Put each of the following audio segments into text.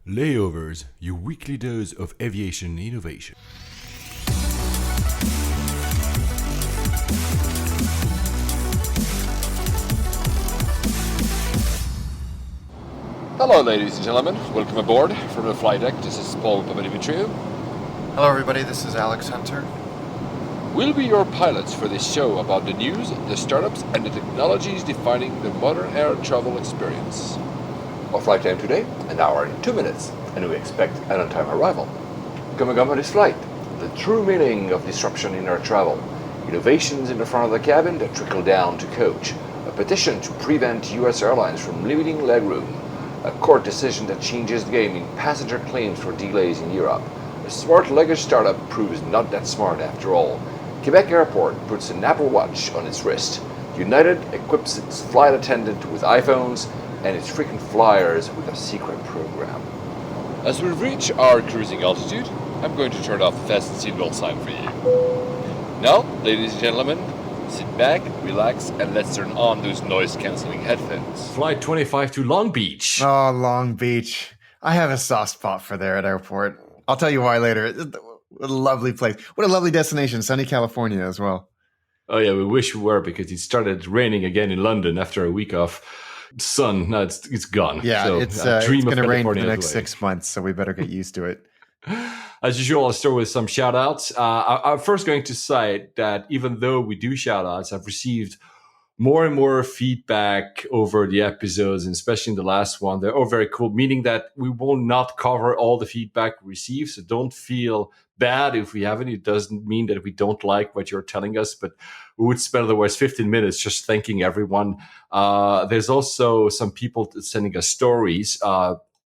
Layovers, your weekly dose of aviation innovation. Hello, ladies and gentlemen. Welcome aboard from the flight deck. This is Paul Papadimitriou. Hello, everybody. This is Alex Hunter. We'll be your pilots for this show about the news, the startups, and the technologies defining the modern air travel experience. Our flight time today, 1 hour and 2 minutes, and we expect an on-time arrival. Coming up on this flight, the true meaning of disruption in air travel, innovations in the front of the cabin that trickle down to coach, a petition to prevent US airlines from limiting legroom, a court decision that changes the game in passenger claims for delays in Europe, a smart luggage startup proves not that smart after all, Quebec Airport puts an Apple Watch on its wrist, United equips its flight attendant with iPhones, and its frequent flyers with a secret program. As we reach our cruising altitude, I'm going to turn off the fasten seatbelt sign for you. Now, ladies and gentlemen, sit back, relax, and let's turn on those noise-canceling headphones. Flight 25 to Long Beach. Oh, Long Beach. I have a soft spot for there at airport. I'll tell you why later. What a lovely place. What a lovely destination. Sunny California as well. Oh yeah, we wish we were, because it started raining again in London after a week of sun. No, it's gone. Yeah, so, it's going to rain for the next away. 6 months, so we better get used to it. As usual, I'll start with some shout outs. I'm first going to say that even though we do shout outs, I've received more and more feedback over the episodes, and especially in the last one. They're all very cool, meaning that we will not cover all the feedback we receive. So don't feel bad if we haven't. It doesn't mean that we don't like what you're telling us, but we would spend otherwise 15 minutes just thanking everyone. There's also some people sending us stories.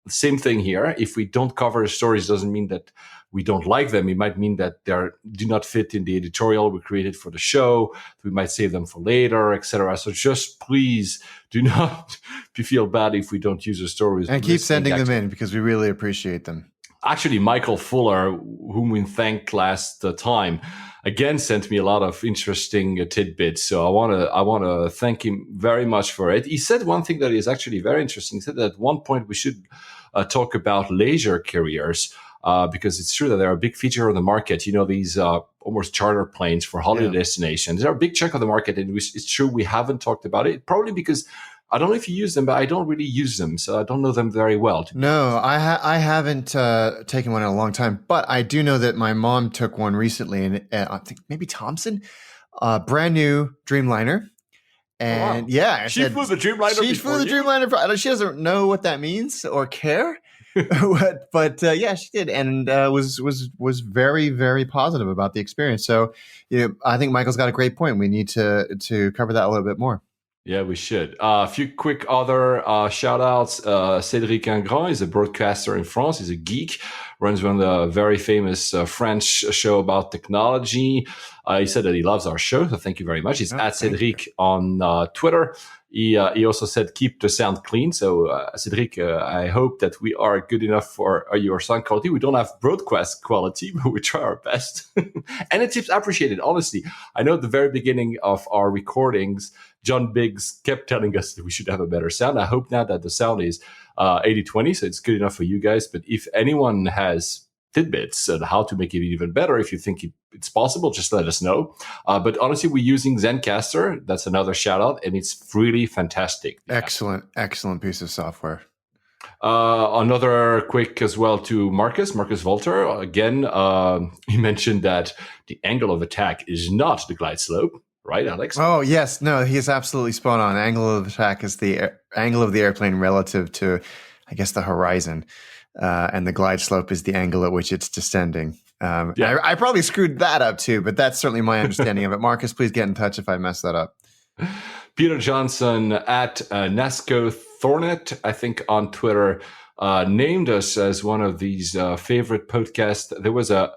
Same thing here. If we don't cover the stories, doesn't mean that we don't like them. It might mean that they do not fit in the editorial we created for the show. We might save them for later, etc. So just please do not feel bad if we don't use the stories. And keep sending them in, because we really appreciate them. Actually, Michael Fuller, whom we thanked last time, again sent me a lot of interesting tidbits. So I want to thank him very much for it. He said one thing that is actually very interesting. He said that at one point we should talk about leisure carriers, because it's true that they're a big feature of the market. You know, these almost charter planes for holiday destinations. They're a big chunk of the market, and it's true we haven't talked about it, probably because I don't know if you use them, but I don't really use them, so I don't know them very well. No, I haven't taken one in a long time, but I do know that my mom took one recently, and I think maybe Thompson, brand new Dreamliner. And she flew the Dreamliner. She flew the Dreamliner. She doesn't know what that means or care, but she did, and was very, very positive about the experience. So, I think Michael's got a great point. We need to cover that a little bit more. Yeah, we should. A few quick other shout outs. Cédric Ingrand is a broadcaster in France. He's a geek, runs one of the very famous French show about technology. He said that he loves our show, so thank you very much. He's at Cédric on Twitter. He also said, keep the sound clean. So, Cédric, I hope that we are good enough for your sound quality. We don't have broadcast quality, but we try our best. And the tips appreciated, honestly. I know at the very beginning of our recordings, John Biggs kept telling us that we should have a better sound. I hope now that the sound is 80-20, so it's good enough for you guys. But if anyone has tidbits on how to make it even better, if you think it's possible, just let us know. But honestly, we're using Zencaster. That's another shout out, and it's really fantastic. Excellent piece of software. Another quick as well to Marcus Volter. Again, he mentioned that the angle of attack is not the glide slope. Right, Alex? Oh, yes. No, he's absolutely spot on. Angle of attack is the angle of the airplane relative to, I guess, the horizon. And the glide slope is the angle at which it's descending. I probably screwed that up too, but that's certainly my understanding of it. Marcus, please get in touch if I messed that up. Peter Johnson at Nasco Thornet, I think on Twitter, named us as one of these favorite podcasts. There was a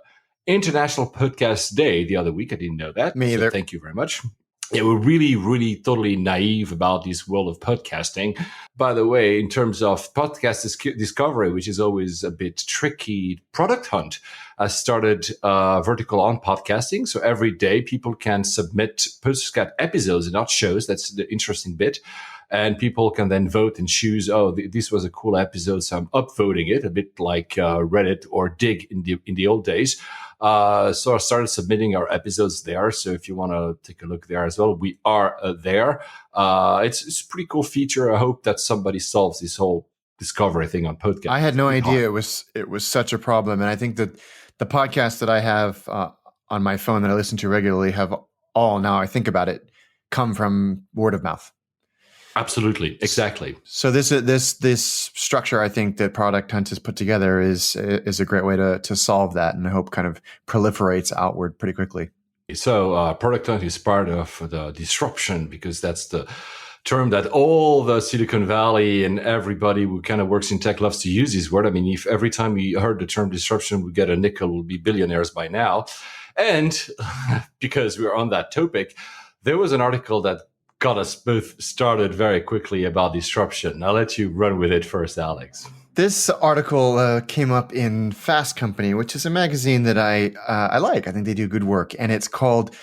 International Podcast Day the other week. I didn't know that. Me either. So thank you very much. Yeah, we're really, really totally naive about this world of podcasting. By the way, in terms of podcast discovery, which is always a bit tricky, Product Hunt has started vertical on podcasting. So every day people can submit podcast episodes and not shows. That's the interesting bit. and people can then vote and choose. Oh, this was a cool episode, so I'm upvoting it, a bit like Reddit or Dig in the old days. So I started submitting our episodes there. So if you want to take a look there as well, we are there. It's a pretty cool feature. I hope that somebody solves this whole discovery thing on podcast. I had no idea it was such a problem, and I think that the podcasts that I have on my phone that I listen to regularly have all, now I think about it, come from word of mouth. Absolutely, exactly. So this structure, I think, that Product Hunt has put together is a great way to solve that, and I hope kind of proliferates outward pretty quickly. So Product Hunt is part of the disruption, because that's the term that all the Silicon Valley and everybody who kind of works in tech loves to use this word. I mean, if every time we heard the term disruption, we get a nickel, we'll be billionaires by now. And because we're on that topic, there was an article that got us both started very quickly about disruption. I'll let you run with it first, Alex. This article came up in Fast Company, which is a magazine that I like. I think they do good work. And it's called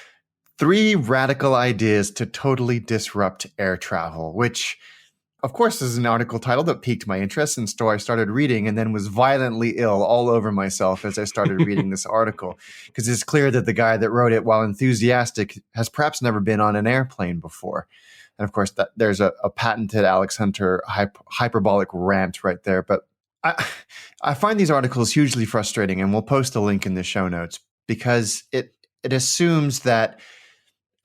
3 Radical Ideas to Totally Disrupt Air Travel, which, of course, is an article title that piqued my interest. And so I started reading and then was violently ill all over myself as I started reading this article, because it's clear that the guy that wrote it, while enthusiastic, has perhaps never been on an airplane before. And of course, there's a patented Alex Hunter hyperbolic rant right there. But I find these articles hugely frustrating, and we'll post a link in the show notes, because it assumes that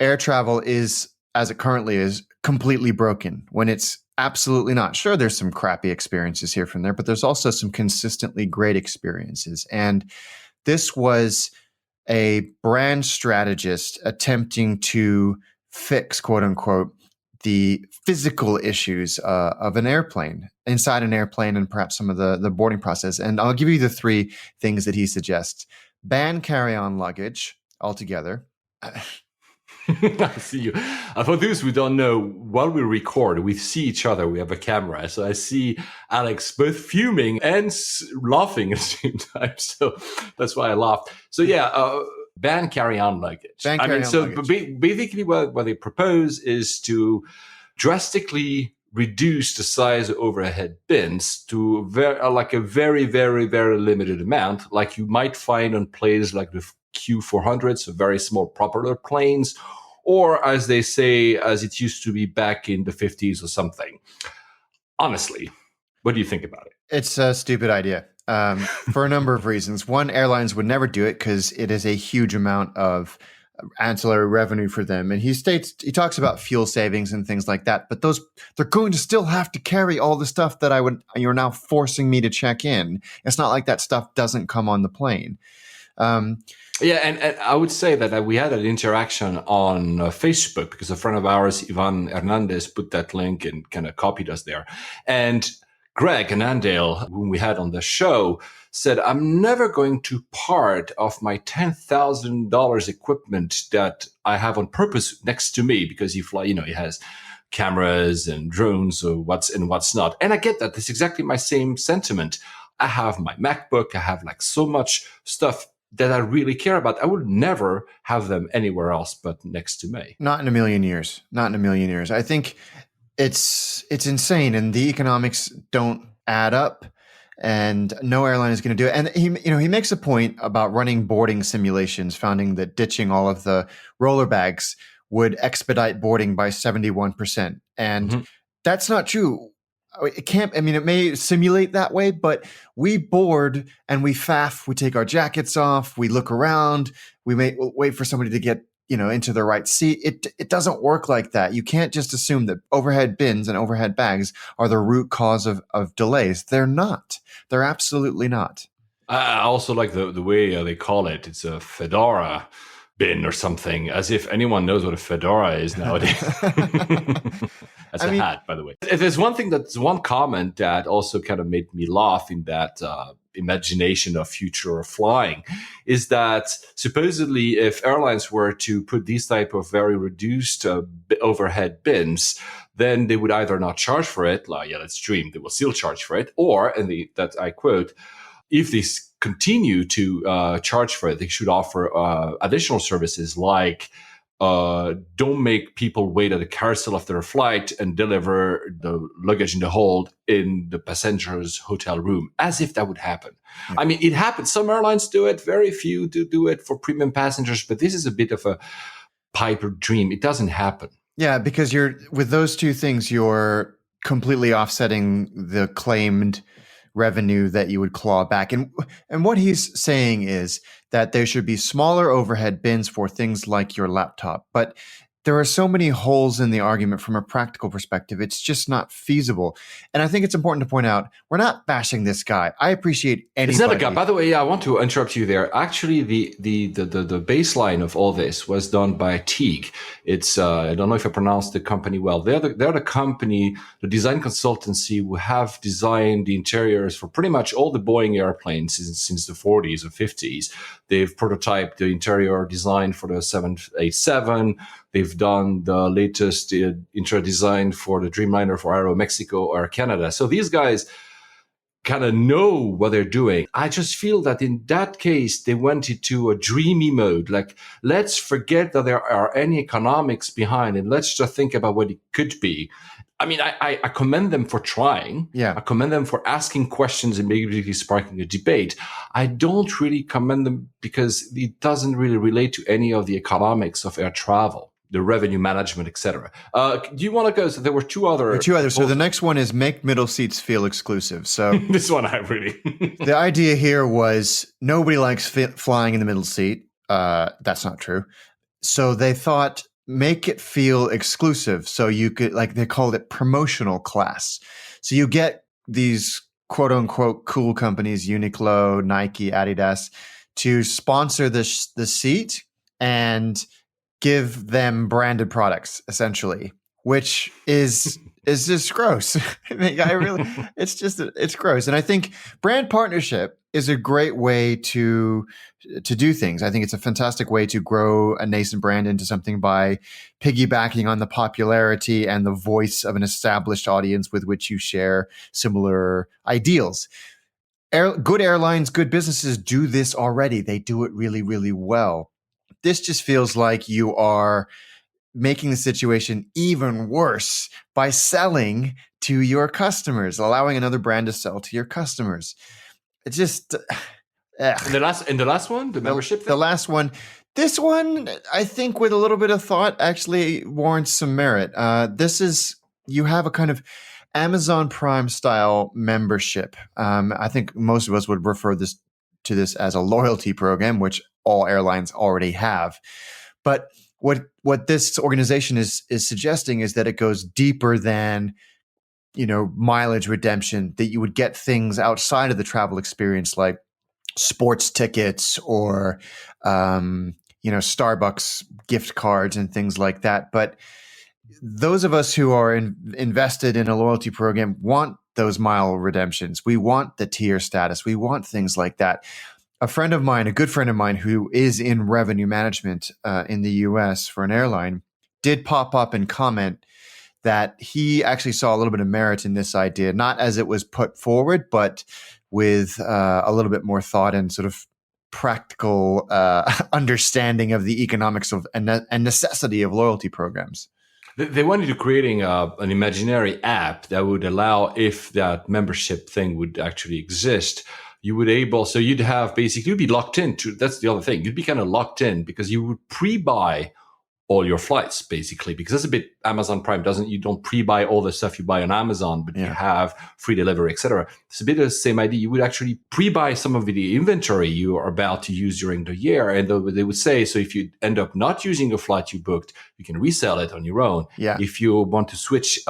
air travel is, as it currently is, completely broken, when it's absolutely not. Sure, there's some crappy experiences here from there, but there's also some consistently great experiences. And this was a brand strategist attempting to fix, quote unquote, the physical issues of an airplane, inside an airplane, and perhaps some of the boarding process. And I'll give you the 3 things that he suggests. Ban carry-on luggage altogether. I see you. For those who don't know, while we record, we see each other. We have a camera. So I see Alex both fuming and laughing at the same time. So that's why I laughed. So yeah, ban carry-on luggage. Basically what they propose is to drastically reduce the size of overhead bins to a very, very, very limited amount, like you might find on planes like the Q400, so very small propeller planes, or as they say, as it used to be back in the 50s or something. Honestly, what do you think about it? It's a stupid idea for a number of reasons. One, airlines would never do it because it is a huge amount of ancillary revenue for them. And he talks about fuel savings and things like that, but they're going to still have to carry all the stuff that you're now forcing me to check in. It's not like that stuff doesn't come on the plane. Yeah, and I would say that we had an interaction on Facebook, because a friend of ours, Ivan Hernandez, put that link and kind of copied us there. And Greg Anandale, whom we had on the show, said, I'm never going to part of my $10,000 equipment that I have on purpose next to me, because he has cameras and drones or what's not. And I get that. That's exactly my same sentiment. I have my MacBook. I have so much stuff that I really care about. I would never have them anywhere else but next to me. Not in a million years. Not in a million years. I think it's insane, and the economics don't add up, and no airline is going to do it. And he makes a point about running boarding simulations, finding that ditching all of the roller bags would expedite boarding by 71%. And that's not true. It can't. I mean, it may simulate that way, but we board and we faff. We take our jackets off. We look around. We may wait for somebody to get into the right seat. It doesn't work like that. You can't just assume that overhead bins and overhead bags are the root cause of delays. They're not. They're absolutely not. I also like the way they call it. It's a fedora bin or something, as if anyone knows what a fedora is nowadays. That's a hat, by the way. There's one comment that also kind of made me laugh in that imagination of future flying, is that supposedly if airlines were to put these type of very reduced overhead bins, then they would either not charge for it, let's dream, they will still charge for it, or, that I quote, if they continue to charge for it, they should offer additional services like don't make people wait at the carousel of their flight and deliver the luggage in the hold in the passenger's hotel room, as if that would happen. Yeah. I mean, it happens. Some airlines do it. Very few do it for premium passengers. But this is a bit of a pipe dream. It doesn't happen. Yeah, because with those two things, you're completely offsetting the claimed revenue that you would claw back. And what he's saying is that there should be smaller overhead bins for things like your laptop. But there are so many holes in the argument from a practical perspective. It's just not feasible. And I think it's important to point out, we're not bashing this guy. I appreciate anybody. It's not a guy. By the way, I want to interrupt you there. Actually, the baseline of all this was done by Teague. It's I don't know if I pronounced the company well. They're the company, the design consultancy who have designed the interiors for pretty much all the Boeing airplanes since the 40s or 50s. They've prototyped the interior design for the 787. They've done the latest interior design for the Dreamliner for Aeromexico or Canada. So these guys kind of know what they're doing. I just feel that in that case, they went into a dreamy mode. Like, let's forget that there are any economics behind it. Let's just think about what it could be. I mean, I commend them for trying. Yeah. I commend them for asking questions and maybe sparking a debate. I don't really commend them because it doesn't really relate to any of the economics of air travel, the revenue management, etc. Do you want to go? So there were two others. So the next one is make middle seats feel exclusive. So this one I really. The idea here was nobody likes flying in the middle seat. That's not true. So they thought, make it feel exclusive. So you could, like, they called it promotional class. So you get these quote unquote cool companies, Uniqlo, Nike, Adidas, to sponsor the seat and give them branded products, essentially, which is just gross. I mean, it's gross. And I think brand partnership is a great way to do things. I think it's a fantastic way to grow a nascent brand into something by piggybacking on the popularity and the voice of an established audience with which you share similar ideals. Good airlines, good businesses do this already. They do it really, really well. This just feels like you are making the situation even worse by selling to your customers, allowing another brand to sell to your customers. It's just And the last one, the membership thing? The last one. This one, I think, with a little bit of thought, actually warrants some merit. You have a kind of Amazon Prime style membership. I think most of us would refer to this as a loyalty program, which all airlines already have. But what this organization is suggesting is that it goes deeper than, mileage redemption, that you would get things outside of the travel experience, like sports tickets or, Starbucks gift cards and things like that. But those of us who are invested in a loyalty program want those mile redemptions. We want the tier status. We want things like that. A good friend of mine who is in revenue management in the US for an airline did pop up and comment that he actually saw a little bit of merit in this idea, not as it was put forward, but with a little bit more thought and sort of practical understanding of the economics of and necessity of loyalty programs. They wanted to creating an imaginary app that would allow, if that membership thing would actually exist, you'd be locked into, that's the other thing. You'd be kind of locked in because you would pre-buy all your flights, basically, because that's a bit Amazon Prime you don't pre-buy all the stuff you buy on Amazon, but you have free delivery, etc. It's a bit of the same idea. You would actually pre-buy some of the inventory you are about to use during the year. And they would say, so if you end up not using a flight you booked, you can resell it on your own. Yeah. If you want to switch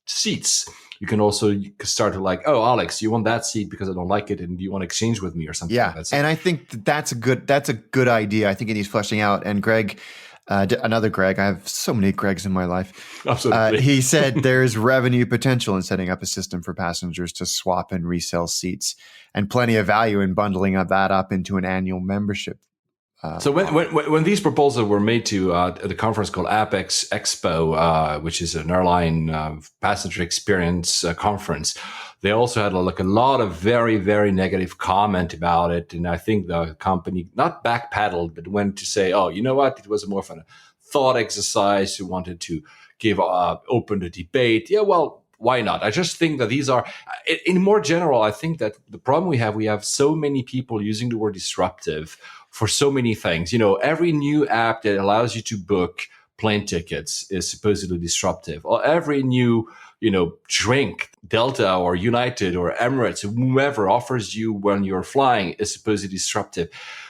seats, you can also start to like, oh, Alex, you want that seat because I don't like it, and do you want to exchange with me or something? Yeah, and I think that's a good idea. I think it needs fleshing out. And Greg, another Greg, I have so many Gregs in my life. Absolutely. He said there's revenue potential in setting up a system for passengers to swap and resell seats, and plenty of value in bundling that up into an annual membership. So when these proposals were made to the conference called Apex Expo, which is an airline passenger experience conference, they also had a lot of very, very negative comment about it. And I think the company not backpedaled, but went to say, oh, you know what? It was more of a thought exercise, who wanted to give open the debate. Yeah, well, why not? I just think that these are, in more general, I think that the problem we have so many people using the word disruptive for so many things. Every new app that allows you to book plane tickets is supposedly disruptive, or every new drink, Delta or United or Emirates, whomever offers you when you're flying is supposedly disruptive.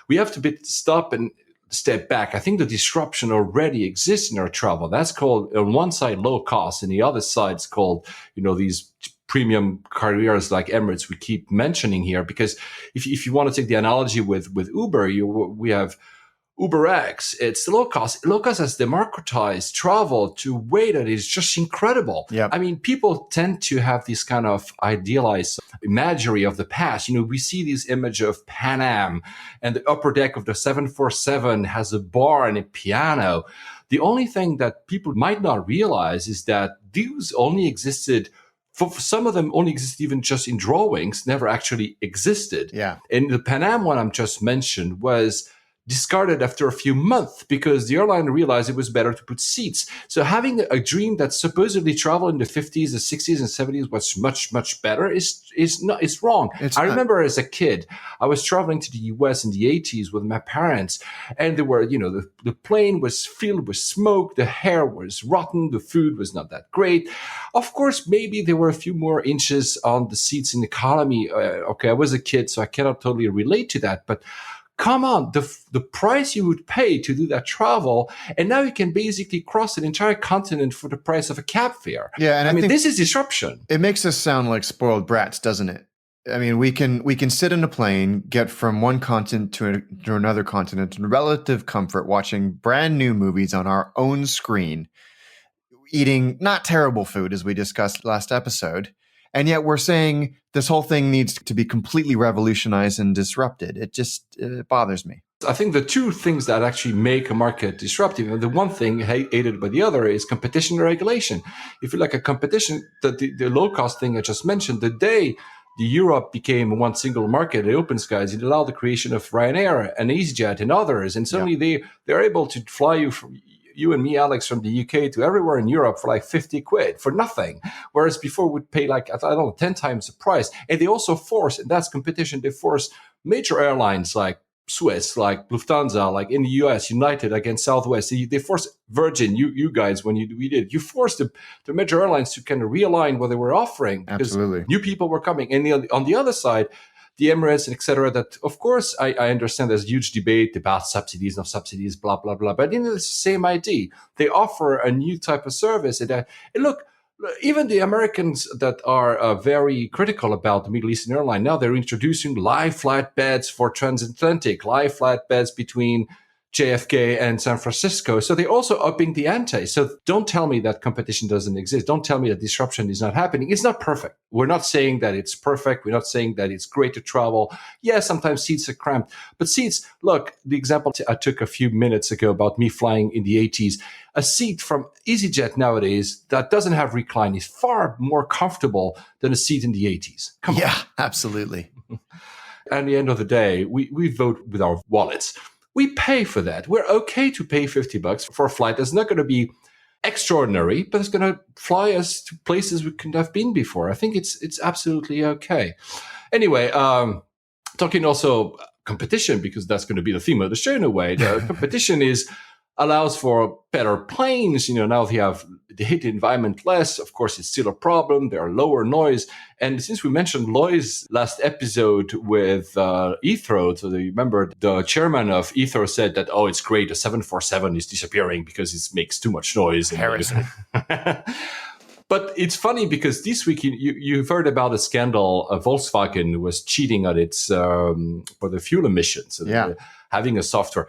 We have to stop and step back. I think the disruption already exists in our travel. That's called, on one side, low cost, and the other side is called, these premium carriers like Emirates we keep mentioning here. Because if you want to take the analogy with Uber, we have UberX. It's low cost. Low cost has democratized travel to a way that is just incredible. Yep. I mean, people tend to have this kind of idealized imagery of the past. We see this image of Pan Am, and the upper deck of the 747 has a bar and a piano. The only thing that people might not realize is that these only existed, for some of them only existed even just in drawings, never actually existed. Yeah. And the Pan Am one I'm just mentioned was discarded after a few months because the airline realized it was better to put seats. So having a dream that supposedly travel in the 50s, the 60s, and 70s was much, much better is wrong. I remember as a kid, I was traveling to the US in the 80s with my parents, and there were, the plane was filled with smoke, the hair was rotten, the food was not that great. Of course, maybe there were a few more inches on the seats in economy. I was a kid, so I cannot totally relate to that, but come on, the price you would pay to do that travel, and now you can basically cross an entire continent for the price of a cab fare. Yeah, and I mean, this is disruption. It makes us sound like spoiled brats, doesn't it? I mean, we can sit in a plane, get from one continent to another continent in relative comfort, watching brand new movies on our own screen, eating not terrible food, as we discussed last episode. And yet we're saying this whole thing needs to be completely revolutionized and disrupted. It bothers me. I think the two things that actually make a market disruptive, the one thing aided by the other, is competition and regulation. If you like a competition, the low-cost thing I just mentioned, the day the Europe became one single market, the open skies, it allowed the creation of Ryanair and EasyJet and others. And suddenly they're able to fly you and me, Alex, from the UK to everywhere in Europe for like 50 quid for nothing. Whereas before we'd pay 10 times the price. And they also force, and that's competition, they force major airlines like Swiss, like Lufthansa, like in the US, United against Southwest. They forced Virgin, you guys, when we did, you forced the major airlines to kind of realign what they were offering because Absolutely. New people were coming. And on the other side, the Emirates, et cetera, that, of course, I understand there's a huge debate about subsidies, no subsidies, blah, blah, blah. But it's the same idea. They offer a new type of service. And look, even the Americans that are very critical about the Middle Eastern airline, now they're introducing live flatbeds for transatlantic, live flatbeds between JFK and San Francisco. So they're also upping the ante. So don't tell me that competition doesn't exist. Don't tell me that disruption is not happening. It's not perfect. We're not saying that it's perfect. We're not saying that it's great to travel. Yeah, sometimes seats are cramped. But seats, look, the example I took a few minutes ago about me flying in the 80s, a seat from EasyJet nowadays that doesn't have recline is far more comfortable than a seat in the 80s. Come on. Yeah, absolutely. At the end of the day, we vote with our wallets. We pay for that. We're okay to pay $50 for a flight that's not going to be extraordinary, but it's going to fly us to places we couldn't have been before. I think it's absolutely okay. Anyway, talking also competition, because that's going to be the theme of the show in a way. The competition allows for better planes. Now they hit the environment less. Of course, it's still a problem. There are lower noise. And since we mentioned noise last episode with Heathrow, so remember the chairman of Heathrow said that, it's great, the 747 is disappearing because it makes too much noise. Harrison. But it's funny because this week you've heard about a scandal. Volkswagen was cheating on its for the fuel emissions, having a software.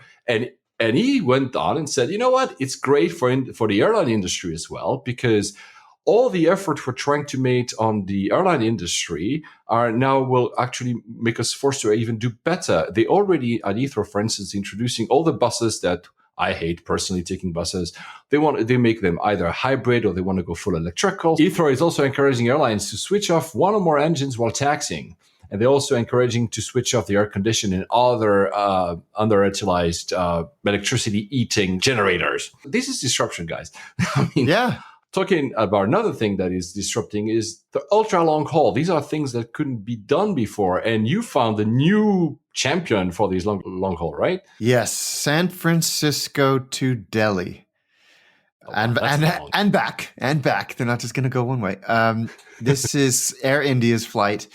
And he went on and said, you know what? It's great for the airline industry as well, because all the effort we're trying to make on the airline industry will actually make us forced to even do better. They already, at Heathrow, for instance, introducing all the buses that I hate personally taking buses. They make them either hybrid or they want to go full electrical. Heathrow is also encouraging airlines to switch off one or more engines while taxiing. And they're also encouraging to switch off the air conditioning and other underutilized electricity eating generators. This is disruption, guys. I mean, Yeah. talking about another thing that is disrupting is the ultra long haul. These are things that couldn't be done before. And you found a new champion for these long haul, right? Yes. San Francisco to Delhi. Oh, wow, And back. They're not just going to go one way. This is Air India's flight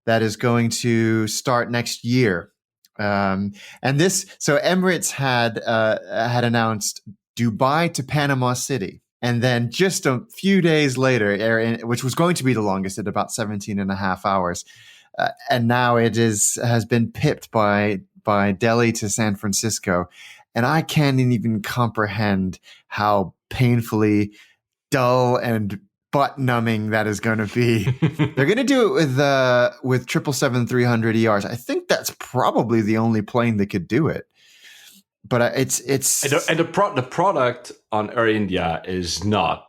that is going to start next year. So Emirates had announced Dubai to Panama City. And then just a few days later, which was going to be the longest at about 17 and a half hours. And now it has been pipped by Delhi to San Francisco. And I can't even comprehend how painfully dull and butt-numbing that is going to be. They're going to do it with 777-300 ERs. I think that's probably the only plane that could do it. But it's the product on Air India is not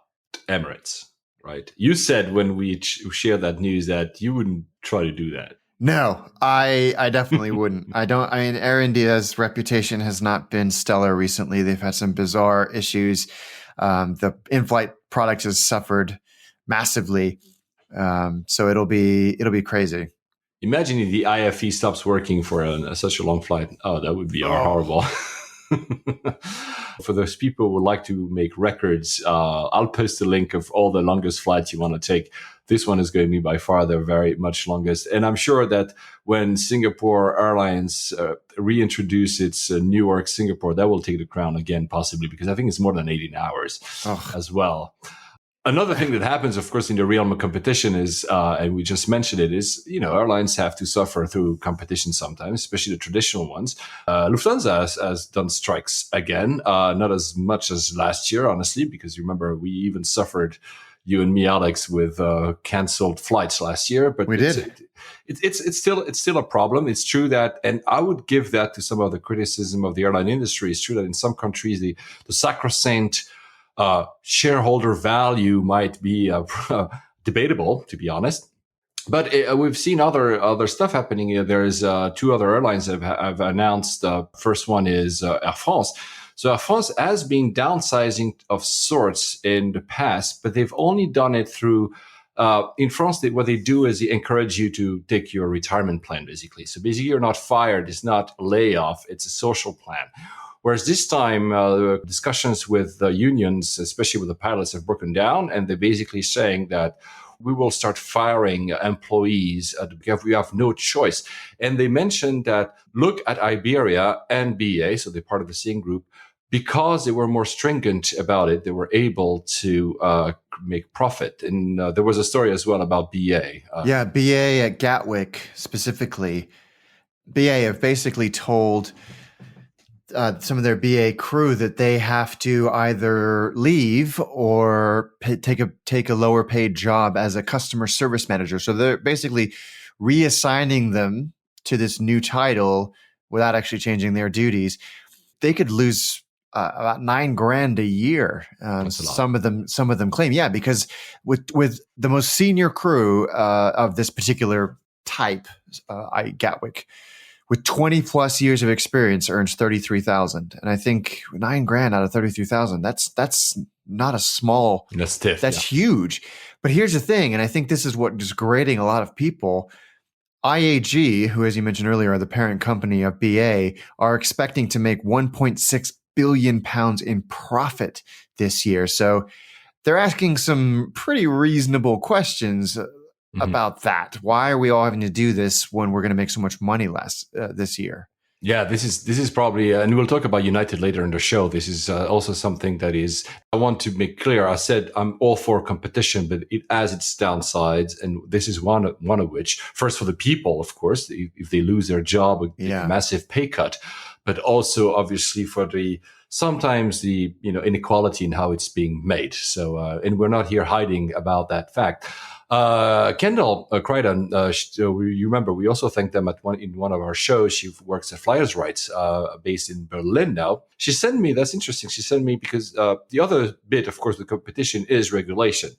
Emirates, right? You said when we shared that news that you wouldn't try to do that. No, I definitely wouldn't. Air India's reputation has not been stellar recently. They've had some bizarre issues. The in-flight product has suffered massively. So it'll be crazy. Imagine if the IFE stops working for such a long flight. Oh, that would be horrible. For those people who would like to make records, I'll post a link of all the longest flights you want to take. This one is going to be by far the very much longest. And I'm sure that when Singapore Airlines reintroduce its Newark, Singapore, that will take the crown again, possibly, because I think it's more than 18 hours as well. Another thing that happens, of course, in the realm of competition is, and we just mentioned it, is, airlines have to suffer through competition sometimes, especially the traditional ones. Lufthansa has done strikes again, not as much as last year, honestly, because you remember we even suffered, you and me, Alex, with canceled flights last year. But we did. It's still a problem. It's true that, and I would give that to some of the criticism of the airline industry. It's true that in some countries, the sacrosanct shareholder value might be debatable, to be honest. But we've seen other stuff happening. There's two other airlines that have announced. First one is Air France. So Air France has been downsizing of sorts in the past, but they've only done it through. In France, what they do is they encourage you to take your retirement plan, basically. So basically, you're not fired. It's not a layoff. It's a social plan. Whereas this time, discussions with the unions, especially with the pilots, have broken down, and they're basically saying that we will start firing employees because we have no choice. And they mentioned that look at Iberia and BA, so they're part of the same group, because they were more stringent about it, they were able to make profit. And there was a story as well about BA. BA at Gatwick specifically. BA have basically told some of their BA crew that they have to either leave or take a lower paid job as a customer service manager. So they're basically reassigning them to this new title without actually changing their duties. They could lose about $9,000 a year. Some of them claim, because with the most senior crew of this particular type, Gatwick, with 20 plus years of experience, earns $33,000, and I think $9,000 out of $33,000. That's not a small. That's stiff. That's huge. But here's the thing, and I think this is what is grating a lot of people. IAG, who, as you mentioned earlier, are the parent company of BA, are expecting to make £1.6 billion in profit this year. So they're asking some pretty reasonable questions about that. Why are we all having to do this when we're going to make so much money less this year? Yeah, this is probably, and we'll talk about United later in the show. This is also something that is, I want to make clear. I said I'm all for competition, but it has its downsides, and this is one of which. First, for the people, of course, if they lose their job, a massive pay cut, but also obviously for sometimes the inequality in how it's being made. So, and we're not here hiding about that fact. Kendall Crichton, you remember, we also thanked them in one of our shows. She works at Flyers Rights, based in Berlin now. She sent me, that's interesting. She sent me because the other bit, of course, the competition is regulation.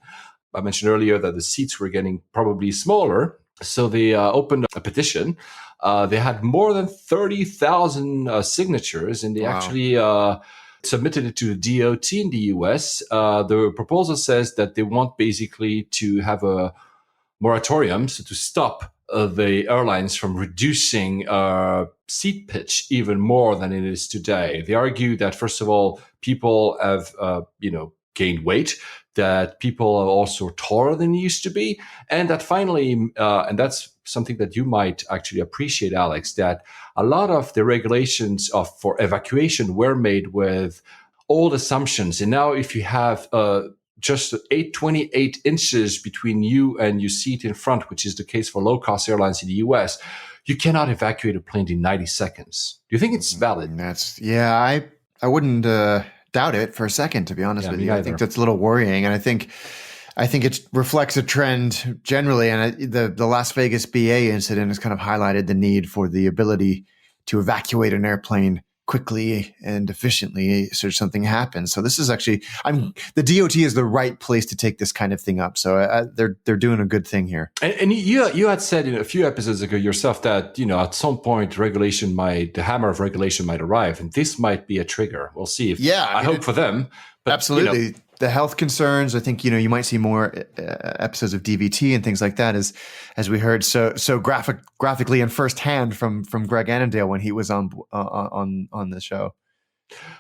I mentioned earlier that the seats were getting probably smaller. So they opened a petition. They had more than 30,000 signatures, and they Wow. actually submitted it to the DOT in the US. The proposal says that they want basically to have a moratorium, so to stop the airlines from reducing seat pitch even more than it is today. They argue that, first of all, people have, gained weight, that people are also taller than they used to be, and that finally, and that's something that you might actually appreciate, Alex, that a lot of the regulations for evacuation were made with old assumptions. And now if you have just 28 inches between you and your seat in front, which is the case for low-cost airlines in the US, you cannot evacuate a plane in 90 seconds. Do you think it's valid? I wouldn't doubt it for a second, to be honest with you. I think that's a little worrying, and I think it reflects a trend generally. And the Las Vegas BA incident has kind of highlighted the need for the ability to evacuate an airplane quickly and efficiently should something happen. So this is actually, the DOT is the right place to take this kind of thing up. So they're doing a good thing here. And you had said in a few episodes ago yourself that, at some point the hammer of regulation might arrive, and this might be a trigger. We'll see. I hope for them. But, absolutely. The health concerns, I think, you might see more episodes of DVT and things like that, as we heard so graphically and firsthand from Greg Annandale when he was on the show.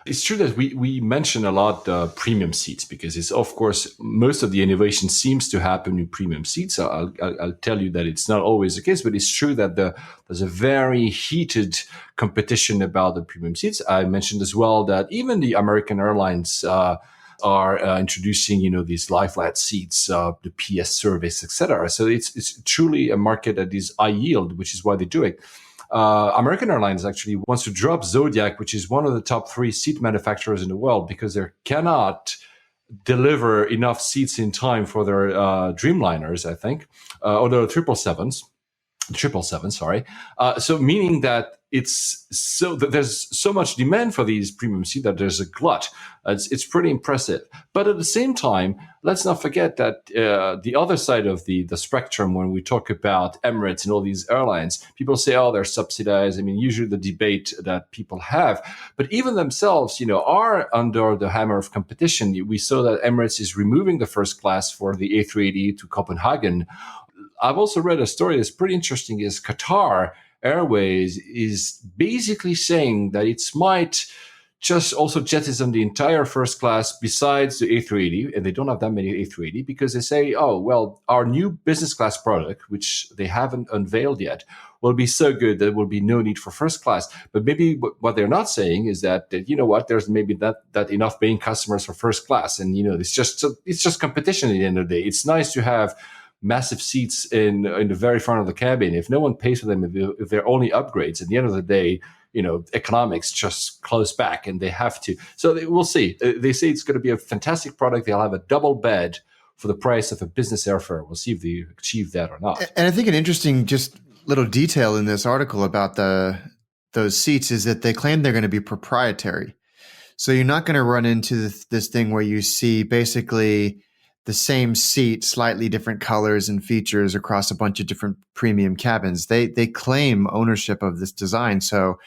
It's true that we mention a lot premium seats, because it's, of course, most of the innovation seems to happen in premium seats. I'll tell you that it's not always the case, but it's true that there's a very heated competition about the premium seats. I mentioned as well that even the American Airlines are introducing, these lie flat seats, the PS service, etc. So it's truly a market that is high yield, which is why they do it. American Airlines actually wants to drop Zodiac, which is one of the top 3 seat manufacturers in the world, because they cannot deliver enough seats in time for their Dreamliners, I think, or the 777, sorry. So meaning that there's so much demand for these premium seats that there's a glut. It's pretty impressive. But at the same time, let's not forget that the other side of the spectrum, when we talk about Emirates and all these airlines, people say, oh, they're subsidized. I mean, usually the debate that people have, but even themselves, are under the hammer of competition. We saw that Emirates is removing the first class for the A380 to Copenhagen. I've also read a story that's pretty interesting, is Qatar Airways is basically saying that it might just also jettison the entire first class besides the A380, and they don't have that many A380, because they say, oh, well, our new business class product, which they haven't unveiled yet, will be so good that there will be no need for first class. But maybe what they're not saying is that there's maybe that enough paying customers for first class, and it's just competition at the end of the day. It's nice to have massive seats in the very front of the cabin. If no one pays for them, if they're only upgrades, at the end of the day, economics just close back, and they have to. So we'll see. They say it's going to be a fantastic product. They'll have a double bed for the price of a business airfare. We'll see if they achieve that or not. And I think an interesting just little detail in this article about those seats is that they claim they're going to be proprietary. So you're not going to run into this thing where you see basically the same seat, slightly different colors and features across a bunch of different premium cabins. They claim ownership of this design. So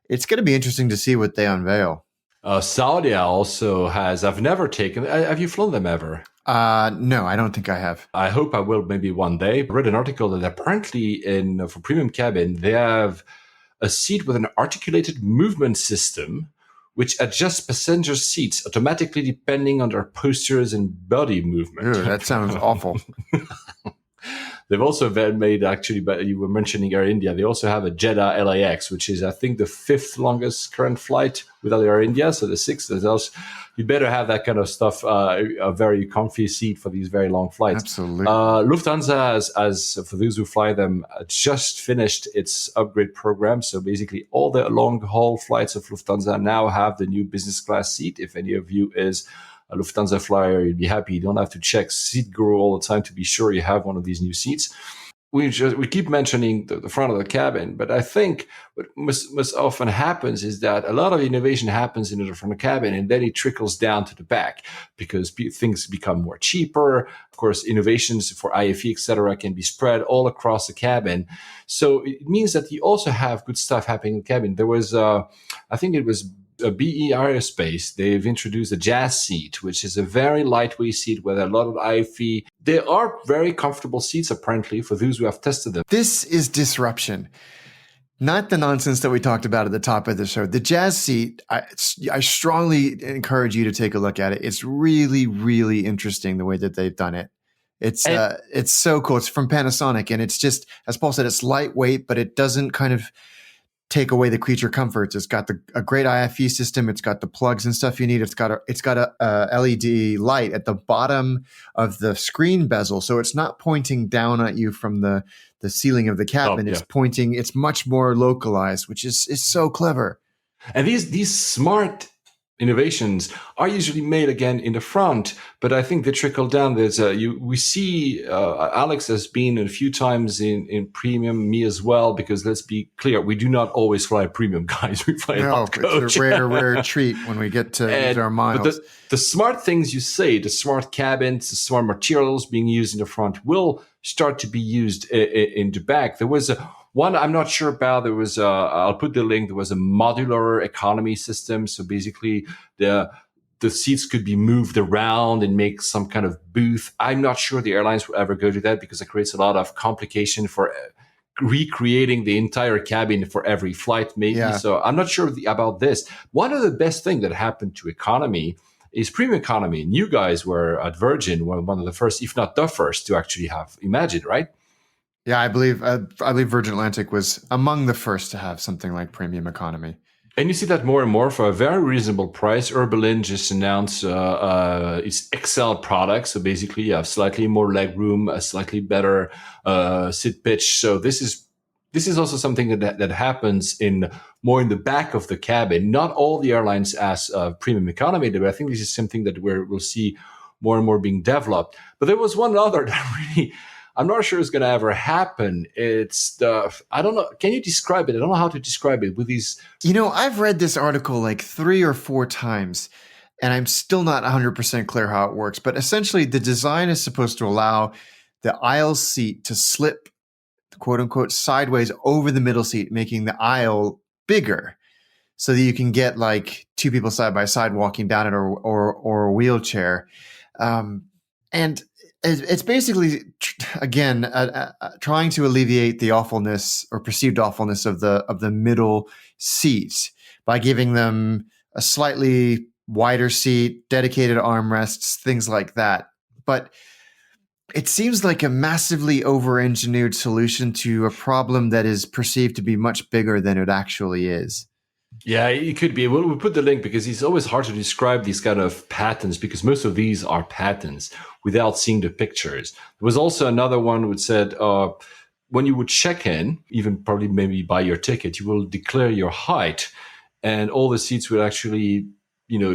it's going to be interesting to see what they unveil. Saudia also has, I've never taken, have you flown them ever? No, I don't think I have. I hope I will maybe one day. I read an article that apparently for premium cabin, they have a seat with an articulated movement system which adjusts passenger seats automatically depending on their postures and body movement. Ew, that sounds awful. They've also made, actually, but you were mentioning Air India, they also have a Jeddah LAX, which is, I think, the 5th longest current flight without Air India. So the 6th, you better have that kind of stuff, a very comfy seat for these very long flights. Absolutely. Lufthansa, as for those who fly them, just finished its upgrade program. So basically all the long-haul flights of Lufthansa now have the new business class seat. If any of you is a Lufthansa flyer, you'd be happy. You don't have to check Seat Guru all the time to be sure you have one of these new seats. we keep mentioning the front of the cabin, but I think what most often happens is that a lot of innovation happens in the front of the cabin, and then it trickles down to the back because things become more cheaper. Of course, innovations for IFE, etc., can be spread all across the cabin. So it means that you also have good stuff happening in the cabin. There was, I think it was a BE Aerospace, they've introduced a jazz seat, which is a very lightweight seat with a lot of IFE. They are very comfortable seats, apparently, for those who have tested them. This is disruption, not the nonsense that we talked about at the top of the show. The jazz seat, I strongly encourage you to take a look at it. It's really, really interesting the way that they've done it. It's so cool. It's from Panasonic, and it's just, as Paul said, it's lightweight, but it doesn't kind of take away the creature comforts. It's got a great IFE system. It's got the plugs and stuff you need. It's got a LED light at the bottom of the screen bezel, so it's not pointing down at you from the ceiling of the cabin. It's pointing. It's much more localized, which is so clever. And these smart innovations are usually made again in the front, but I think they trickle down. We see Alex has been a few times in premium, me as well, because let's be clear, we do not always fly premium, guys. We fly hot coach. It's a rare treat when we get to use our miles. But the smart things you say, the smart cabins, the smart materials being used in the front will start to be used in the back. There was one I'm not sure about. There was I'll put the link. There was a modular economy system. So basically, the seats could be moved around and make some kind of booth. I'm not sure the airlines will ever go to that because it creates a lot of complication for recreating the entire cabin for every flight, maybe. Yeah. So I'm not sure about this. One of the best things that happened to economy is premium economy. And you guys were at Virgin, one of the first, if not the first, to actually have Imagine, right? Yeah, I believe Virgin Atlantic was among the first to have something like premium economy. And you see that more and more for a very reasonable price. Berlin just announced its XL product. So basically you have slightly more legroom, a slightly better seat pitch. So this is also something that happens more in the back of the cabin. Not all the airlines ask premium economy, but I think this is something that we'll see more and more being developed. But there was one other that really, I'm not sure it's going to ever happen. It's I don't know. Can you describe it? I don't know how to describe it with these. I've read this article like 3 or 4 times, and I'm still not 100% clear how it works. But essentially, the design is supposed to allow the aisle seat to slip, quote unquote, sideways over the middle seat, making the aisle bigger, so that you can get like 2 people side by side walking down it, or a wheelchair, and it's basically, again, trying to alleviate the awfulness or perceived awfulness of the middle seat by giving them a slightly wider seat, dedicated armrests, things like that. But it seems like a massively over-engineered solution to a problem that is perceived to be much bigger than it actually is. Yeah, it could be. We'll put the link because it's always hard to describe these kind of patents because most of these are patents without seeing the pictures. There was also another one which said when you would check in, even probably maybe buy your ticket, you will declare your height and all the seats will actually,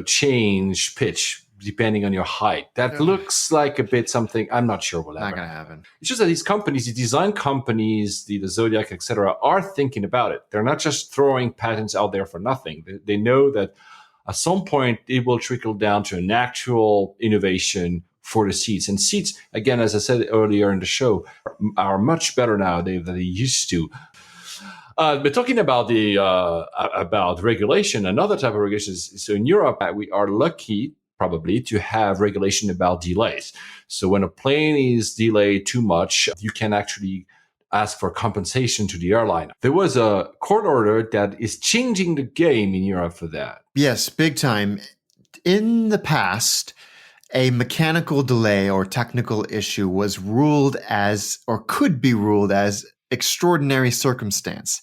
change pitch depending on your height. That looks like a bit something I'm not sure will ever not going to happen. It's just that these companies, the design companies, the Zodiac, etc., are thinking about it. They're not just throwing patents out there for nothing. They know that at some point it will trickle down to an actual innovation for the seats. And seats, again, as I said earlier in the show, are much better now than they used to. But talking about about regulation, another type of regulation is, so in Europe, we are lucky probably to have regulation about delays. So when a plane is delayed too much, you can actually ask for compensation to the airline. There was a court order that is changing the game in Europe for that. Yes, big time. In the past, a mechanical delay or technical issue was ruled as, or could be ruled as, extraordinary circumstance.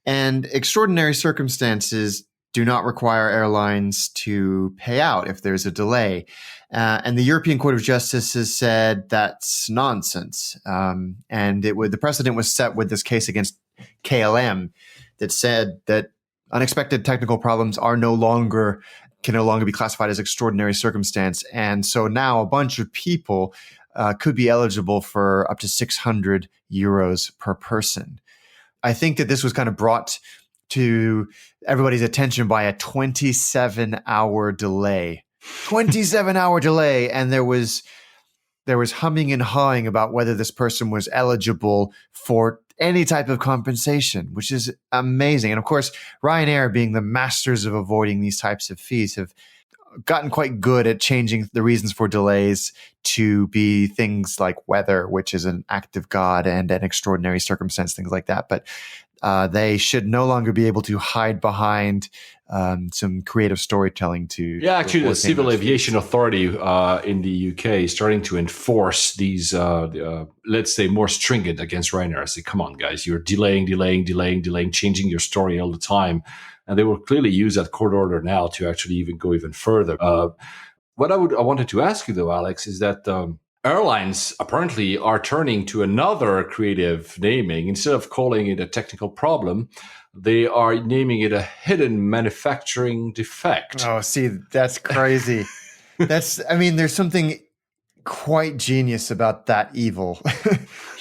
And extraordinary circumstances do not require airlines to pay out if there's a delay. And the European Court of Justice has said that's nonsense. And the precedent was set with this case against KLM that said that unexpected technical problems can no longer be classified as extraordinary circumstance. And so now a bunch of people could be eligible for up to 600 euros per person. I think that this was kind of brought to everybody's attention by a 27-hour delay. 27-hour delay, and there was humming and hawing about whether this person was eligible for any type of compensation, which is amazing. And of course, Ryanair, being the masters of avoiding these types of fees, have gotten quite good at changing the reasons for delays to be things like weather, which is an act of God, and an extraordinary circumstance, things like that. But they should no longer be able to hide behind some creative storytelling to. Yeah, actually, the Civil Aviation Authority in the UK is starting to enforce these, let's say, more stringent against Ryanair. I say, come on, guys, you're delaying, changing your story all the time. And they will clearly use that court order now to actually even go even further. What I wanted to ask you, though, Alex, is that airlines apparently are turning to another creative naming. Instead of calling it a technical problem, they are naming it a hidden manufacturing defect. Oh, see, that's crazy. There's something quite genius about that evil.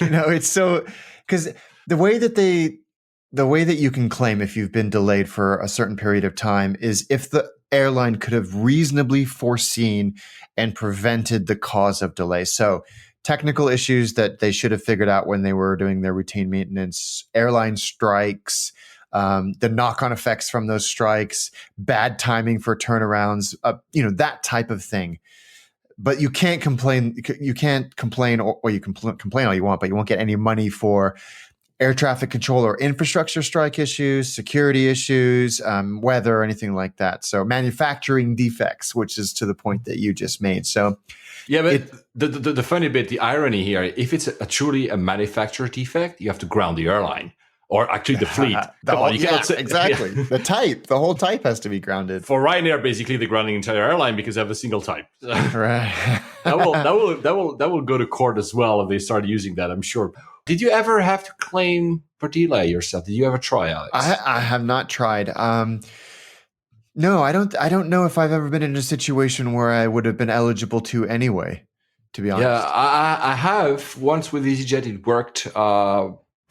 It's so, because the way that you can claim if you've been delayed for a certain period of time is if the airline could have reasonably foreseen and prevented the cause of delay. So technical issues that they should have figured out when they were doing their routine maintenance, airline strikes, the knock-on effects from those strikes, bad timing for turnarounds, that type of thing. But you can't complain. You can't complain, or you can complain all you want, but you won't get any money for air traffic control or infrastructure strike issues, security issues, weather, or anything like that. So manufacturing defects, which is to the point that you just made. So yeah, but the funny bit, the irony here, if it's truly a manufacturer defect, you have to ground the airline. Or actually the fleet. Exactly. The whole type has to be grounded. For Ryanair, basically, they're grounding the entire airline because they have a single type. Right. that will go to court as well if they start using that, I'm sure. Did you ever have to claim for delay yourself? Did you ever try, Alex? I have not tried. No, I don't know if I've ever been in a situation where I would have been eligible to anyway, to be honest. Yeah, I have. Once with EasyJet, it worked.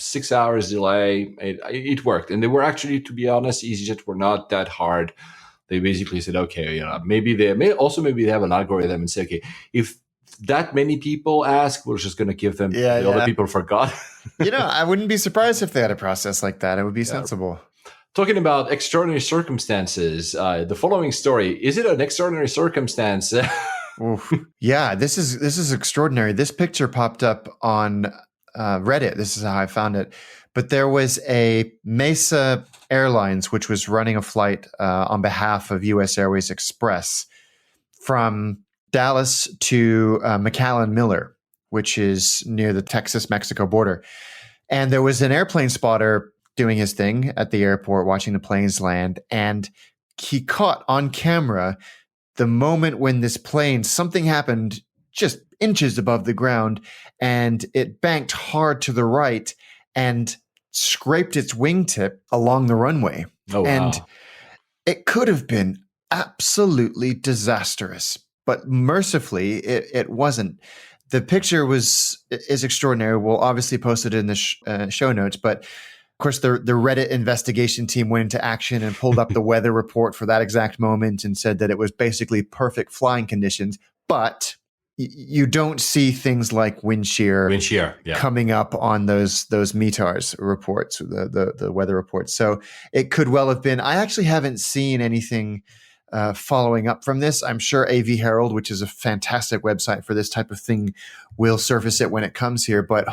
6 hours delay, it worked. And they were actually, to be honest, EasyJet were not that hard. They basically said, okay, maybe they have an algorithm and say, okay, if that many people ask, we're just going to give them other people forgot. I wouldn't be surprised if they had a process like that. It would be sensible. Talking about extraordinary circumstances, the following story, is it an extraordinary circumstance? Oof. Yeah, this is extraordinary. This picture popped up on Reddit. This is how I found it. But there was a Mesa Airlines, which was running a flight on behalf of U.S. Airways Express from Dallas to McAllen Miller, which is near the Texas-Mexico border. And there was an airplane spotter doing his thing at the airport, watching the planes land. And he caught on camera the moment when something happened just inches above the ground, and it banked hard to the right and scraped its wingtip along the runway. Oh, and wow. It could have been absolutely disastrous, but mercifully it wasn't. The picture is extraordinary. We'll obviously post it in the show notes, but of course the Reddit investigation team went into action and pulled up the weather report for that exact moment and said that it was basically perfect flying conditions, but you don't see things like wind shear coming up on those METARS reports, the weather reports. So it could well have been. I actually haven't seen anything following up from this. I'm sure AV Herald, which is a fantastic website for this type of thing, will surface it when it comes here. But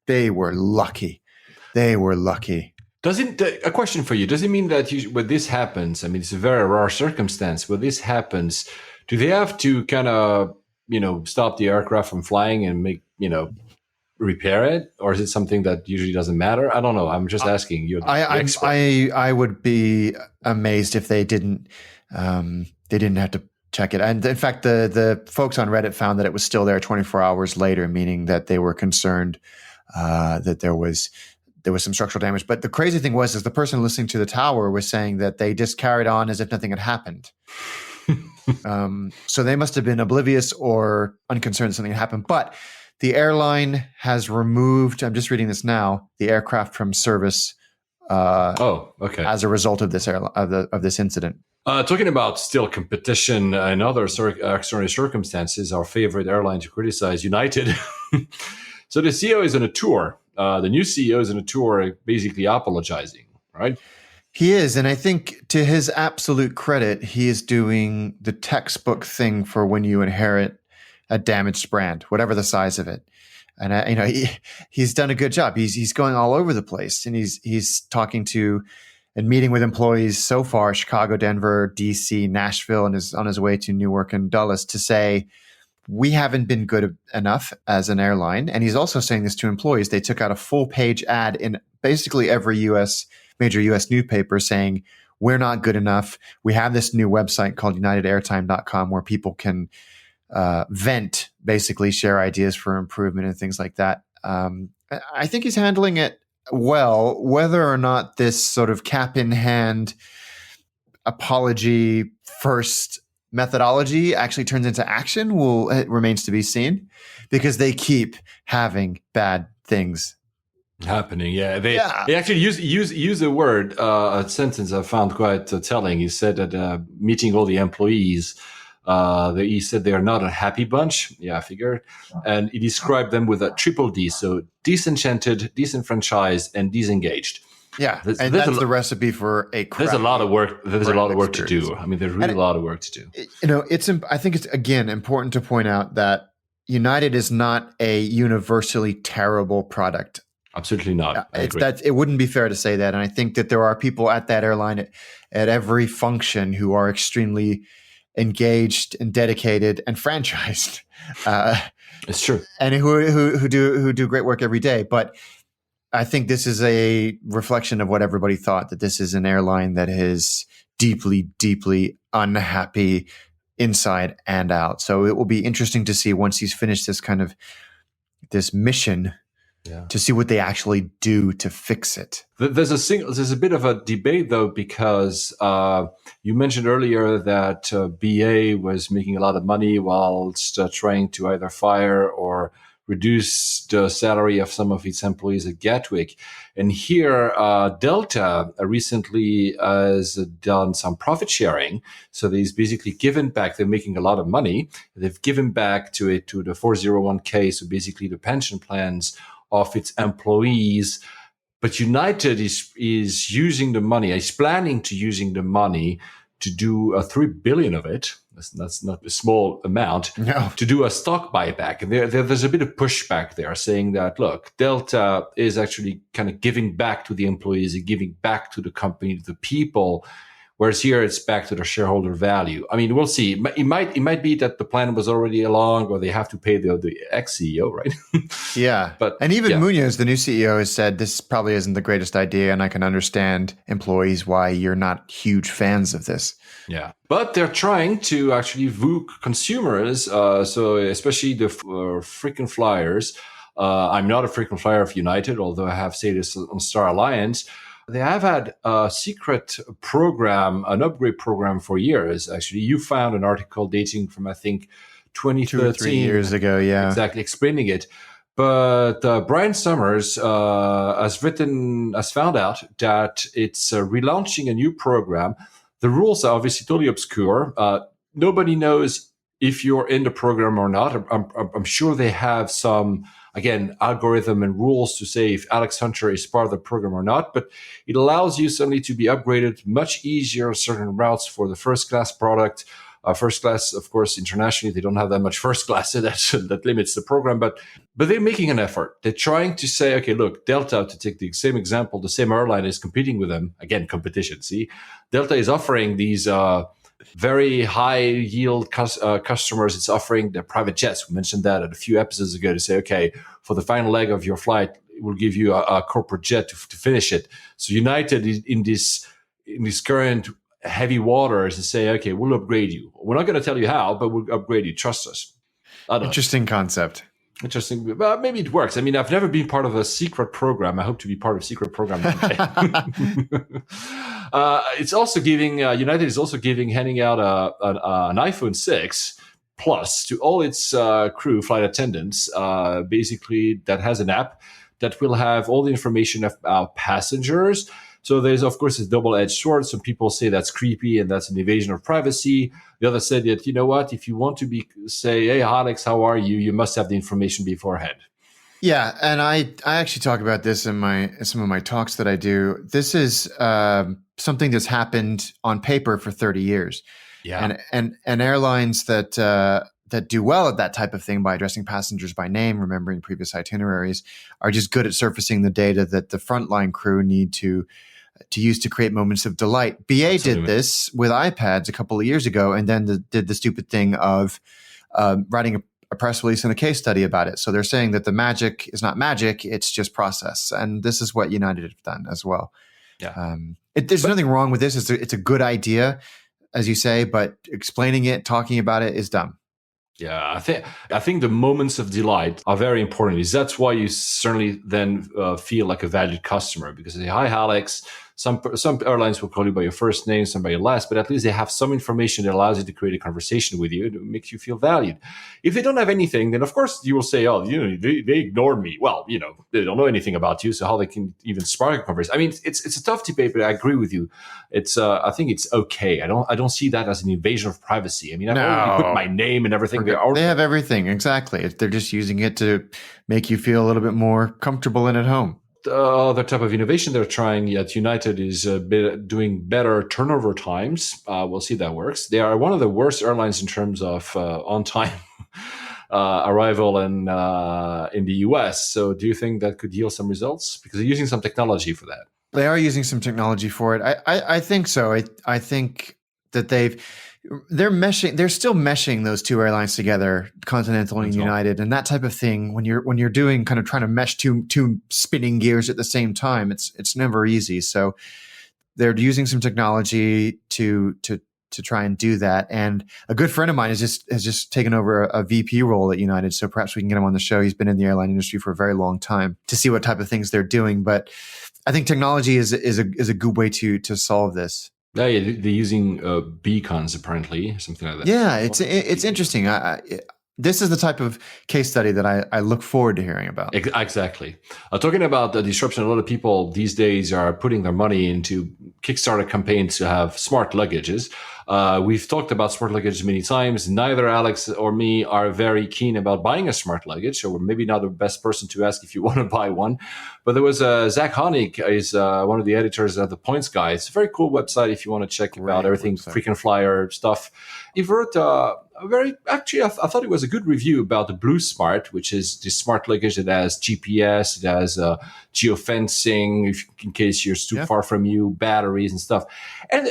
they were lucky. They were lucky. A question for you. Does it mean that when this happens, I mean, it's a very rare circumstance. When this happens, do they have to kind of stop the aircraft from flying and repair it? Or is it something that usually doesn't matter? I don't know. I'm just asking you. I would be amazed if they didn't have to check it. And in fact, the folks on Reddit found that it was still there 24 hours later, meaning that they were concerned that there was some structural damage. But the crazy thing was the person listening to the tower was saying that they just carried on as if nothing had happened. So they must have been oblivious or unconcerned something happened. But the airline has removed, I'm just reading this now, the aircraft from service Okay. as a result of this of this incident. Talking about still competition and other extraordinary circumstances, our favorite airline to criticize, United. So the CEO is on a tour. The new CEO is on a tour, basically apologizing, right? He is, and I think to his absolute credit, he is doing the textbook thing for when you inherit a damaged brand, whatever the size of it. And he's done a good job. He's going all over the place, and he's talking to and meeting with employees so far: Chicago, Denver, DC, Nashville, and is on his way to Newark and Dulles to say we haven't been good enough as an airline. And he's also saying this to employees. They took out a full-page ad in basically every major U.S. newspaper saying, we're not good enough. We have this new website called unitedairtime.com where people can vent, basically share ideas for improvement and things like that. I think he's handling it well. Whether or not this sort of cap in hand apology first methodology actually turns into action it remains to be seen, because they keep having bad things happening. They actually use a word, a sentence I found quite telling. He said that meeting all the employees, he said they are not a happy bunch. Yeah, I figured. And he described them with a triple D, so disenchanted, disenfranchised, and disengaged. Yeah, that's the recipe for a crap. There's a lot of work. There's a lot of work to do. I mean, there's really a lot of work to do. I think it's, again, important to point out that United is not a universally terrible product. Absolutely not. It wouldn't be fair to say that. And I think that there are people at that airline at every function who are extremely engaged and dedicated and franchised. It's true. And who do great work every day. But I think this is a reflection of what everybody thought, that this is an airline that is deeply, deeply unhappy inside and out. So it will be interesting to see once he's finished this mission to see what they actually do to fix it. There's a bit of a debate though, because you mentioned earlier that BA was making a lot of money whilst trying to either fire or reduce the salary of some of its employees at Gatwick. And here, Delta recently has done some profit sharing. So they've basically given back, they're making a lot of money. They've given back to the 401k, so basically the pension plans of its employees. But United is using the money, is planning to using the money to do $3 billion of it. That's not a small amount. No. To do a stock buyback. And there's a bit of pushback there saying that, look, Delta is actually kind of giving back to the employees and giving back to the company, to the people, whereas here it's back to the shareholder value. I mean, we'll see. It might be that the plan was already along, or they have to pay the ex-CEO, right? Yeah. And even Munoz, the new CEO, has said this probably isn't the greatest idea, and I can understand employees why you're not huge fans of this. Yeah, but they're trying to actually woo consumers, so especially the frequent flyers. I'm not a frequent flyer of United, although I have status on Star Alliance. They have had a secret program, an upgrade program for years. Actually, you found an article dating from, I think, 2013. 2 or 3 years ago, yeah. Exactly, explaining it. But Brian Summers has found out that it's relaunching a new program. The rules are obviously totally obscure. Nobody knows if you're in the program or not. I'm sure they have some, again, algorithm and rules to say if Alex Hunter is part of the program or not. But it allows you suddenly to be upgraded much easier certain routes for the first class product. First class, of course, internationally, they don't have that much first class, so that limits the program. But they're making an effort. They're trying to say, okay, look, Delta, to take the same example, the same airline is competing with them. Again, competition, see? Delta is offering these very high yield customers. It's offering their private jets. We mentioned that a few episodes ago to say, okay, for the final leg of your flight, we'll give you a corporate jet to finish it. So United is in this current heavy waters and say, okay, we'll upgrade you. We're not going to tell you how, but we'll upgrade you. Trust us. Interesting concept. Interesting. Well, maybe it works. I mean, I've never been part of a secret program. I hope to be part of a secret program one day. It's also giving United is also handing out an iPhone 6 Plus to all its crew, flight attendants. Basically, that has an app that will have all the information about passengers. So there's, of course, a double-edged sword. Some people say that's creepy and that's an invasion of privacy. The other said that, you know what, if you want to say, hey, Alex, how are you? You must have the information beforehand. Yeah, and I actually talk about this in some of my talks that I do. This is something that's happened on paper for 30 years. Yeah. And airlines that do well at that type of thing by addressing passengers by name, remembering previous itineraries, are just good at surfacing the data that the frontline crew need to use to create moments of delight. BA Absolutely. did this with iPads a couple of years ago, and then did the stupid thing of writing a press release and a case study about it. So they're saying that the magic is not magic; it's just process, and this is what United have done as well. Yeah. There's nothing wrong with this. It's a good idea, as you say, but explaining it, talking about it is dumb. Yeah, I think the moments of delight are very important. That's why you certainly then feel like a valued customer, because they say, "Hi, Alex." Some airlines will call you by your first name, some by your last, but at least they have some information that allows you to create a conversation with you. It makes you feel valued. If they don't have anything, then of course you will say, "Oh, they ignored me." Well, they don't know anything about you, so how they can even spark a conversation? I mean, it's a tough debate, but I agree with you. It's I think it's okay. I don't see that as an invasion of privacy. I mean, I've already put my name and everything. They have everything, exactly. They're just using it to make you feel a little bit more comfortable and at home. The other type of innovation they're trying at United is doing better turnover times. We'll see if that works. They are one of the worst airlines in terms of on-time arrival in the US. So do you think that could yield some results? Because they're using some technology for that. They are using some technology for it. I think so. I think that they're still meshing those two airlines together, Continental and United, and that type of thing. When you're doing kind of trying to mesh two spinning gears at the same time, it's never easy. So they're using some technology to try and do that. And a good friend of mine has just taken over a VP role at United. So perhaps we can get him on the show. He's been in the airline industry for a very long time to see what type of things they're doing. But I think technology is a good way to solve this. Yeah, they're using beacons apparently, something like that. Yeah, it's interesting. This is the type of case study that I look forward to hearing about. Exactly. Talking about the disruption, a lot of people these days are putting their money into Kickstarter campaigns to have smart luggages. We've talked about smart luggage many times. Neither Alex or me are very keen about buying a smart luggage, so we're maybe not the best person to ask if you want to buy one. But there was Zach Honig is one of the editors of the Points Guy. It's a very cool website if you want to check about everything frequent flyer stuff. He wrote I thought it was a good review about the Blue Smart, which is the smart luggage that has GPS, it has geofencing in case you're too far from you, batteries and stuff. And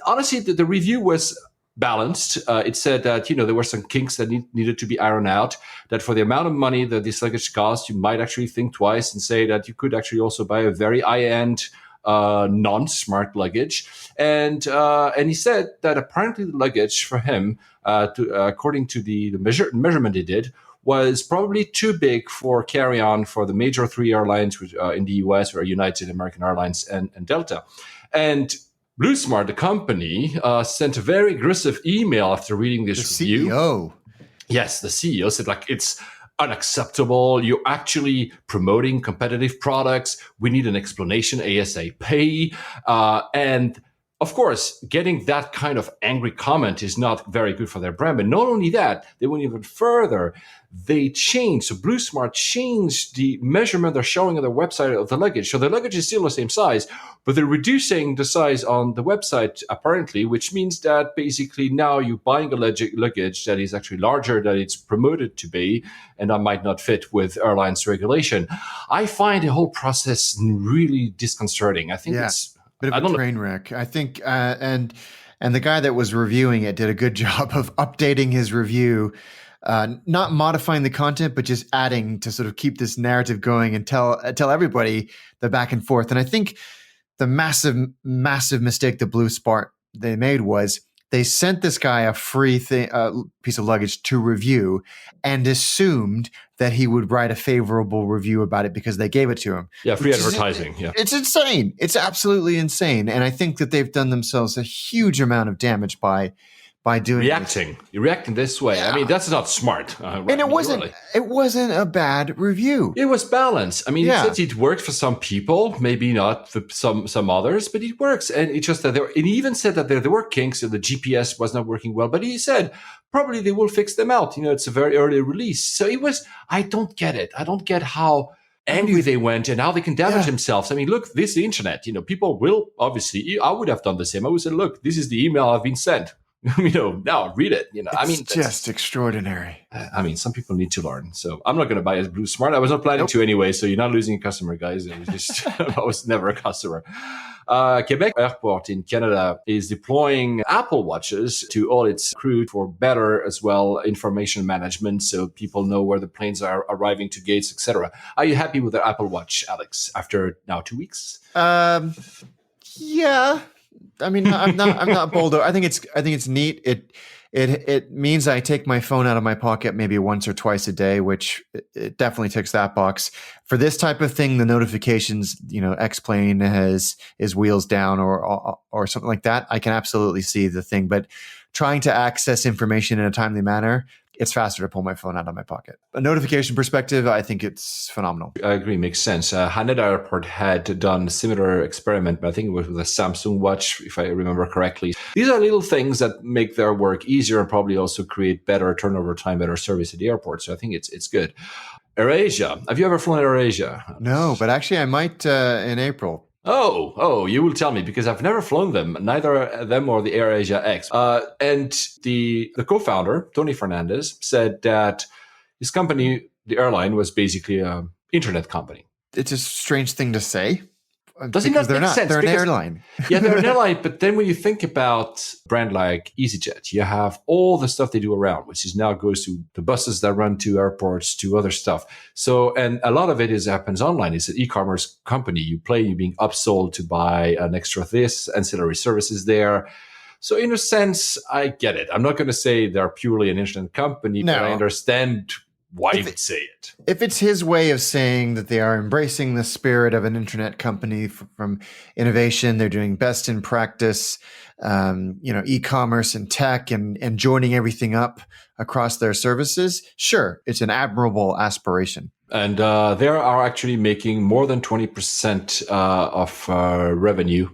honestly, the review was balanced. It said that there were some kinks that needed to be ironed out. That for the amount of money that this luggage costs, you might actually think twice and say that you could actually also buy a very high-end non-smart luggage. And he said that apparently the luggage for him, according to the measurement he did, was probably too big for carry-on for the major three airlines in the US, were United, American Airlines, and Delta. And Blue Smart, the company, sent a very aggressive email after reading this review. The CEO. Yes, the CEO said, it's unacceptable. You're actually promoting competitive products. We need an explanation ASAP. And of course, getting that kind of angry comment is not very good for their brand. But not only that, they went even further. They changed. So Blue Smart changed the measurement they're showing on their website of the luggage. So the luggage is still the same size, but they're reducing the size on the website apparently, which means that basically now you're buying a luggage that is actually larger than it's promoted to be, and that might not fit with airlines regulation. I find the whole process really disconcerting. I think it's bit of a train wreck. I think, and the guy that was reviewing it did a good job of updating his review, not modifying the content, but just adding to sort of keep this narrative going and tell everybody the back and forth. And I think the massive mistake the Blue Smart they made was They sent this guy a free piece of luggage to review and assumed that he would write a favorable review about it because they gave it to him. Yeah, free advertising. It's insane. It's absolutely insane. And I think that they've done themselves a huge amount of damage by doing reacting this way. Yeah. I mean, that's not smart. And it wasn't a bad review. It was balanced. I mean, it worked for some people, maybe not for some others, but it works. And it's just that it even said that there were kinks, so the GPS was not working well. But he said probably they will fix them out. It's a very early release, so it was. I don't get it. I don't get how angry they went and how they can damage themselves. I mean, look, this is the internet. People will obviously. I would have done the same. I would say, look, this is the email I've been sent. Now read it. It's just extraordinary. I mean, some people need to learn. So I'm not going to buy as Blue Smart. I was not planning to anyway. So you're not losing a customer, guys. It was just I was never a customer. Quebec Airport in Canada is deploying Apple Watches to all its crew for better as well information management, so people know where the planes are arriving to gates, etc. Are you happy with the Apple Watch, Alex? After now 2 weeks? Yeah. I mean, I'm not bold. I think it's neat. It means I take my phone out of my pocket maybe once or twice a day, which it definitely ticks that box. For this type of thing, the notifications, X-plane is wheels down or something like that, I can absolutely see the thing. But trying to access information in a timely manner, it's faster to pull my phone out of my pocket. A notification perspective, I think it's phenomenal. I agree, makes sense. Haneda Airport had done a similar experiment, but I think it was with a Samsung watch, if I remember correctly. These are little things that make their work easier and probably also create better turnover time, better service at the airport. So I think it's good. AirAsia. Have you ever flown AirAsia? No, but actually I might in April. Oh, you will tell me, because I've never flown them, neither them or the AirAsia X. And the co-founder, Tony Fernandez, said that his company, the airline, was basically an internet company. It's a strange thing to say. Does it not make sense? They're an airline. Yeah, they're an airline. But then when you think about a brand like EasyJet, you have all the stuff they do around, which is now goes to the buses that run to airports, to other stuff. So, and a lot of it happens online. It's an e-commerce company. You're being upsold to buy an extra ancillary services there. So in a sense, I get it. I'm not going to say they're purely an internet company, but I understand why you would say it. If it's his way of saying that they are embracing the spirit of an internet company from innovation, they're doing best in practice, e-commerce and tech and joining everything up across their services, sure, it's an admirable aspiration. And they are actually making more than 20% of revenue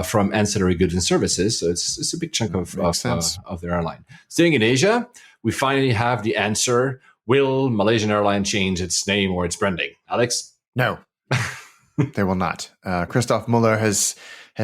from ancillary goods and services. So it's a big chunk of their airline. Staying in Asia, we finally have the answer. Will Malaysian Airlines change its name or its branding? Alex? No, they will not. Christoph Muller has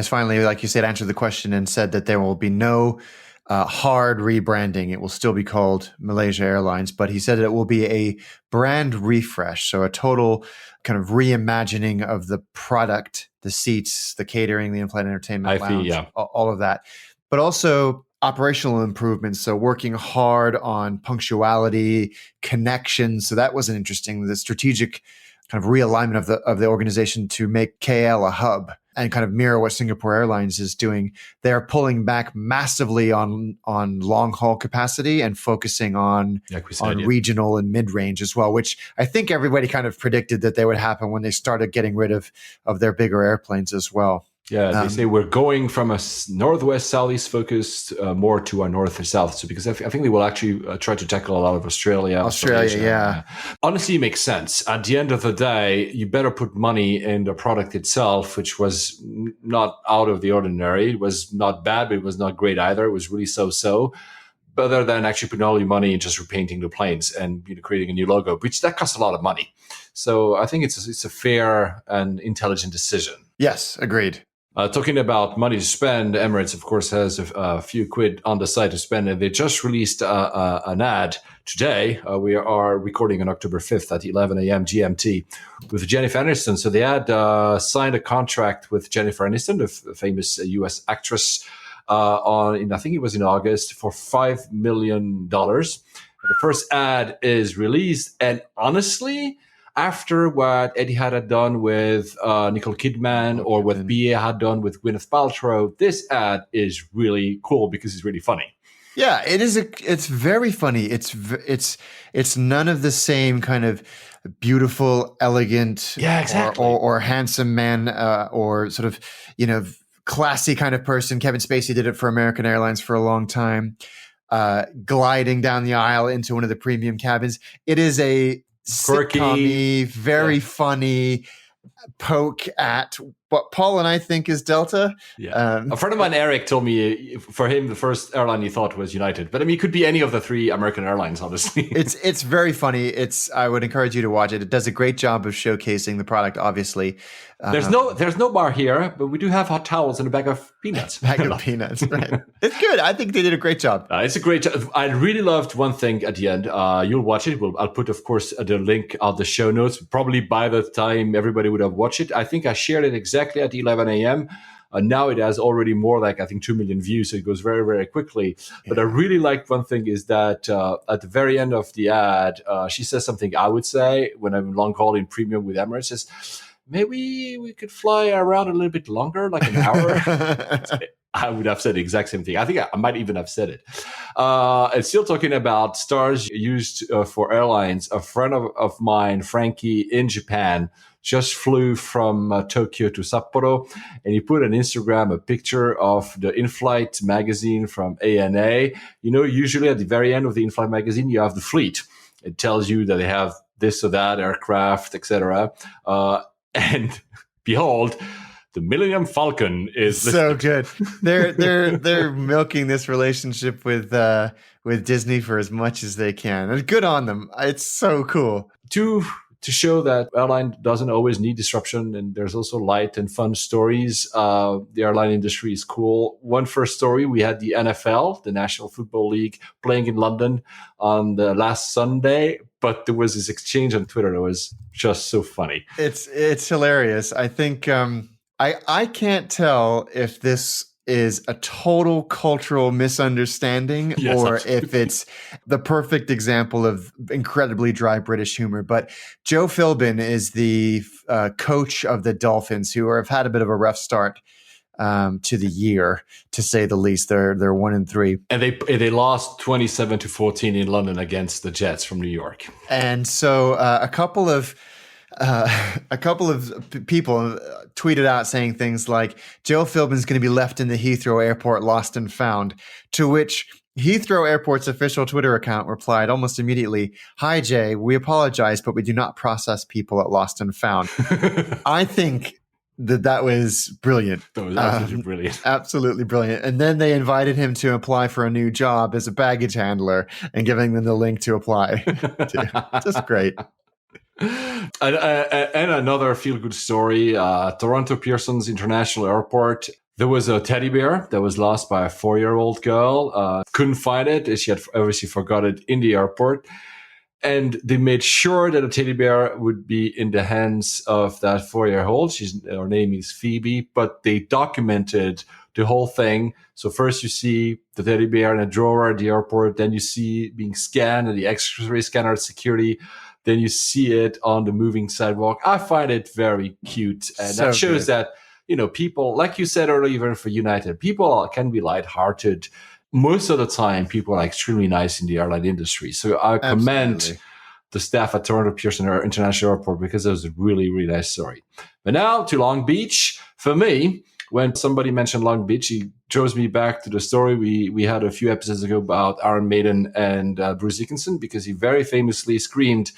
finally, like you said, answered the question and said that there will be no hard rebranding. It will still be called Malaysia Airlines, but he said it will be a brand refresh. So a total kind of reimagining of the product, the seats, the catering, the in-flight entertainment lounge, all of that. But also operational improvements. So working hard on punctuality, connections. So that was an interesting, the strategic kind of realignment of the organization to make KL a hub and kind of mirror what Singapore Airlines is doing. They're pulling back massively on long haul capacity and focusing on regional and mid range as well, which I think everybody kind of predicted that they would happen when they started getting rid of their bigger airplanes as well. Yeah, they say we're going from a northwest southeast focused more to a north south. So because I think they will actually try to tackle a lot of Australia, yeah. Honestly, it makes sense. At the end of the day, you better put money in the product itself, which was not out of the ordinary. It was not bad, but it was not great either. It was really so-so. Other than actually putting all your money and just repainting the planes and creating a new logo, which that costs a lot of money. So I think it's a fair and intelligent decision. Yes, agreed. Talking about money to spend, Emirates, of course, has a few quid on the side to spend, and they just released an ad today. We are recording on October 5th at 11 a.m. GMT with Jennifer Aniston. So they had signed a contract with Jennifer Aniston, the famous U.S. actress, I think it was in August, for $5 million. The first ad is released, and honestly, after what Eddie had done with Nicole Kidman or what BA had done with Gwyneth Paltrow, this ad is really cool because it's really funny. Yeah, it is. It's very funny. It's none of the same kind of beautiful, elegant, or handsome man, or sort of classy kind of person. Kevin Spacey did it for American Airlines for a long time, gliding down the aisle into one of the premium cabins. It is a sitcom-y, very funny poke at what Paul and I think is Delta. Yeah. A friend of mine, Eric, told me for him the first airline he thought was United, but I mean, it could be any of the three American airlines. Honestly, it's very funny. I would encourage you to watch it. It does a great job of showcasing the product. Obviously, there's no bar here, but we do have hot towels and a bag of peanuts. Peanuts, right? It's good. I think they did a great job. It's a great job. I really loved one thing at the end. You'll watch it. I'll put, of course, the link on the show notes. Probably by the time everybody would have watched it, I think I shared it exactly at 11 a.m. Now it has already more like, I think, 2 million views, so it goes very, very quickly. Yeah. But I really liked one thing is that at the very end of the ad, she says something I would say when I'm long haul in premium with Emirates, says, maybe we could fly around a little bit longer, like an hour. I would have said the exact same thing. I think I might even have said it. And still talking about stars used for airlines, a friend of mine, Frankie, in Japan, just flew from Tokyo to Sapporo, and he put on Instagram a picture of the in-flight magazine from ANA. Usually at the very end of the in-flight magazine, you have the fleet. It tells you that they have this or that aircraft, etc. And behold, the Millennium Falcon is so good. They're milking this relationship with Disney for as much as they can. And good on them. It's so cool. To show that airline doesn't always need disruption, and there's also light and fun stories. The airline industry is cool. One first story, we had the NFL, the National Football League, playing in London on the last Sunday, but there was this exchange on Twitter that was just so funny. It's hilarious. I think I can't tell if this is a total cultural misunderstanding or if it's the perfect example of incredibly dry British humor. But Joe Philbin is the coach of the Dolphins, who have had a bit of a rough start to the year, to say the least. They're 1-3, and they lost 27-14 in London against the Jets from New York. And so a couple of people tweeted out saying things like, Joe Philbin's going to be left in the Heathrow airport lost and found, to which Heathrow Airport's official Twitter account replied almost immediately, "Hi, Jay, we apologize, but we do not process people at lost and found." I think that was brilliant. That was absolutely brilliant. Absolutely brilliant. And then they invited him to apply for a new job as a baggage handler and giving them the link to apply. Just great. And another feel-good story, Toronto Pearson's International Airport. There was a teddy bear that was lost by a 4-year-old girl. Couldn't find it. She had obviously forgot it in the airport. And they made sure that a teddy bear would be in the hands of that 4-year-old. Her name is Phoebe, but they documented the whole thing. So first you see the teddy bear in a drawer at the airport. Then you see it being scanned and the X-ray scanner at security. Then you see it on the moving sidewalk. I find it very cute. And that shows that, people, like you said earlier, even for United, people can be lighthearted. Most of the time, people are extremely nice in the airline industry. So I commend the staff at Toronto Pearson International Airport because it was a really, really nice story. But now to Long Beach. For me, when somebody mentioned Long Beach, he draws me back to the story we had a few episodes ago about Iron Maiden and Bruce Dickinson, because he very famously screamed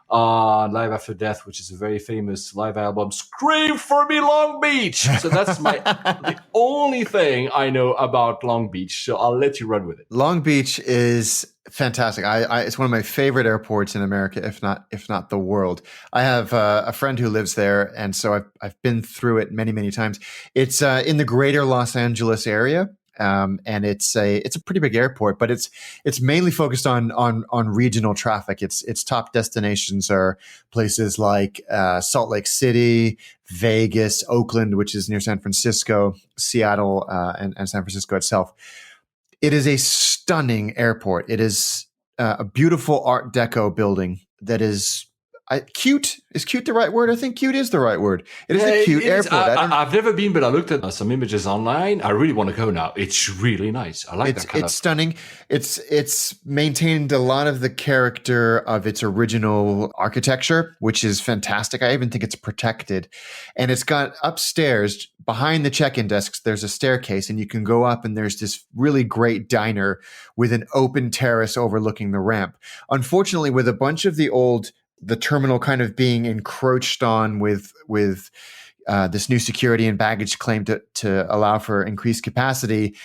on Live After Death, which is a very famous live album, "Scream for me, Long Beach!" So that's the only thing I know about Long Beach. So I'll let you run with it. Long Beach is fantastic. It's one of my favorite airports in America, if not the world. I have a friend who lives there, and so I've been through it many, many times. It's in the greater Los Angeles area. And it's a pretty big airport, but it's mainly focused on regional traffic. Its top destinations are places like Salt Lake City, Vegas, Oakland, which is near San Francisco, Seattle, and San Francisco itself. It is a stunning airport. It is a beautiful Art Deco building that is cute. Is cute the right word? I think cute is the right word. It is a cute airport. I've never been, but I looked at some images online. I really want to go now. It's really nice. I like that kind of. It's stunning. It's maintained a lot of the character of its original architecture, which is fantastic. I even think it's protected. And it's got upstairs behind the check-in desks, there's a staircase, and you can go up, and there's this really great diner with an open terrace overlooking the ramp. Unfortunately, with a bunch of the terminal kind of being encroached on with this new security and baggage claim to allow for increased capacity,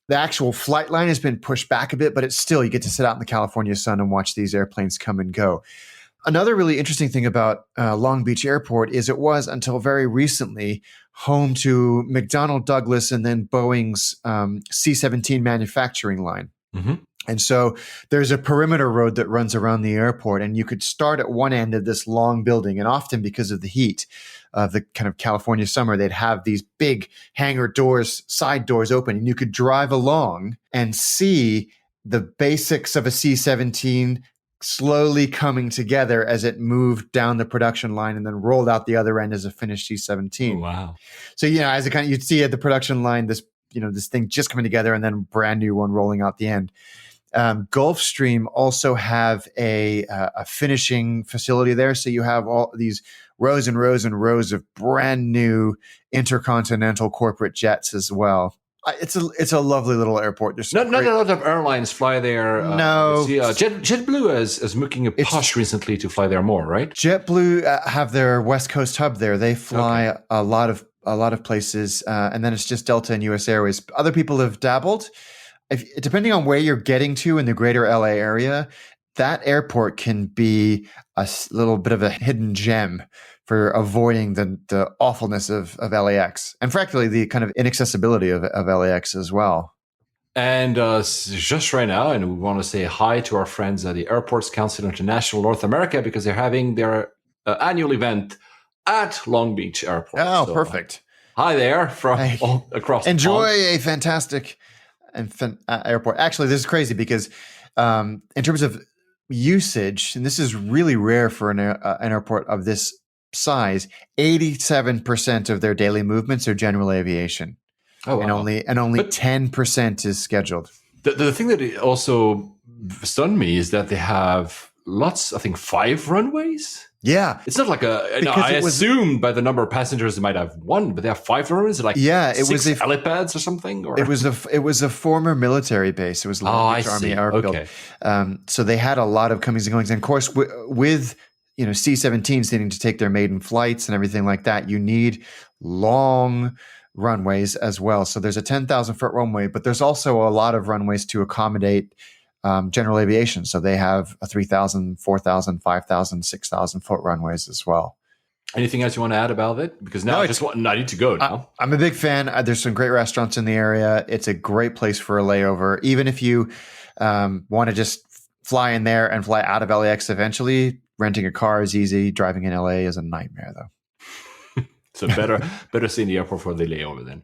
the actual flight line has been pushed back a bit, but it's still, you get to sit out in the California sun and watch these airplanes come and go. Another really interesting thing about Long Beach Airport is it was, until very recently, home to McDonnell Douglas and then Boeing's C-17 manufacturing line. Mm-hmm. And so there's a perimeter road that runs around the airport, and you could start at one end of this long building. And often, because of the heat of the kind of California summer, they'd have these big hangar doors, side doors open, and you could drive along and see the basics of a C-17 slowly coming together as it moved down the production line and then rolled out the other end as a finished C-17. Oh, wow. So, as it kind of, you'd see at the production line, this thing just coming together and then a brand new one rolling out the end. Gulfstream also have a finishing facility there. So you have all these rows and rows and rows of brand new intercontinental corporate jets as well. It's a lovely little airport. There's not a lot of airlines fly there. No. JetBlue is making a push recently to fly there more, right? JetBlue have their West Coast hub there. They fly a lot of places, and then it's just Delta and US Airways. Other people have dabbled. Depending on where you're getting to in the greater LA area, that airport can be a little bit of a hidden gem for avoiding the awfulness of LAX, and frankly, the kind of inaccessibility of LAX as well. And just right now, and we want to say hi to our friends at the Airports Council International North America, because they're having their annual event at Long Beach Airport. Oh, so, perfect. Hi there from all across the Enjoy pond. a fantastic airport. Actually, this is crazy because in terms of usage, and this is really rare for an airport of this size, 87% of their daily movements are general aviation. Oh, wow. And only 10% is scheduled. The thing that also stunned me is that they have lots, I think 5 runways. Yeah. It's not like I assumed by the number of passengers they might have one, but they have 5 runways. Like it was helipads or something. Or? It was a former military base. It was Long Beach Army Airfield. Okay. So they had a lot of comings and goings. And of course, with C-17s needing to take their maiden flights and everything like that, you need long runways as well. So there's a 10,000-foot runway, but there's also a lot of runways to accommodate general aviation. So they have a 3,000, 4,000, 5,000, 6,000-foot runways as well. Anything else you want to add about it? Because now I need to go now. I'm a big fan. There's some great restaurants in the area. It's a great place for a layover. Even if you want to just fly in there and fly out of LAX eventually, renting a car is easy. Driving in LA is a nightmare, though. So better stay in the airport for the layover then.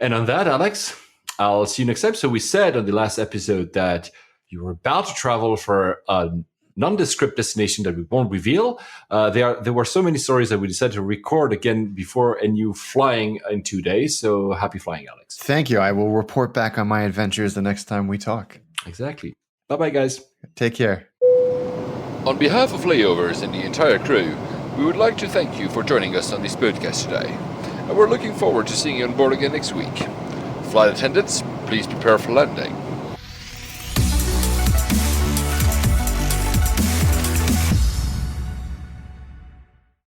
And on that, Alex, I'll see you next time. So we said on the last episode that you were about to travel for a nondescript destination that we won't reveal. There were so many stories that we decided to record again before, and you flying in 2 days. So happy flying, Alex. Thank you. I will report back on my adventures the next time we talk. Exactly. Bye-bye, guys. Take care. On behalf of Layovers and the entire crew, we would like to thank you for joining us on this podcast today. And we're looking forward to seeing you on board again next week. Flight attendants, please prepare for landing.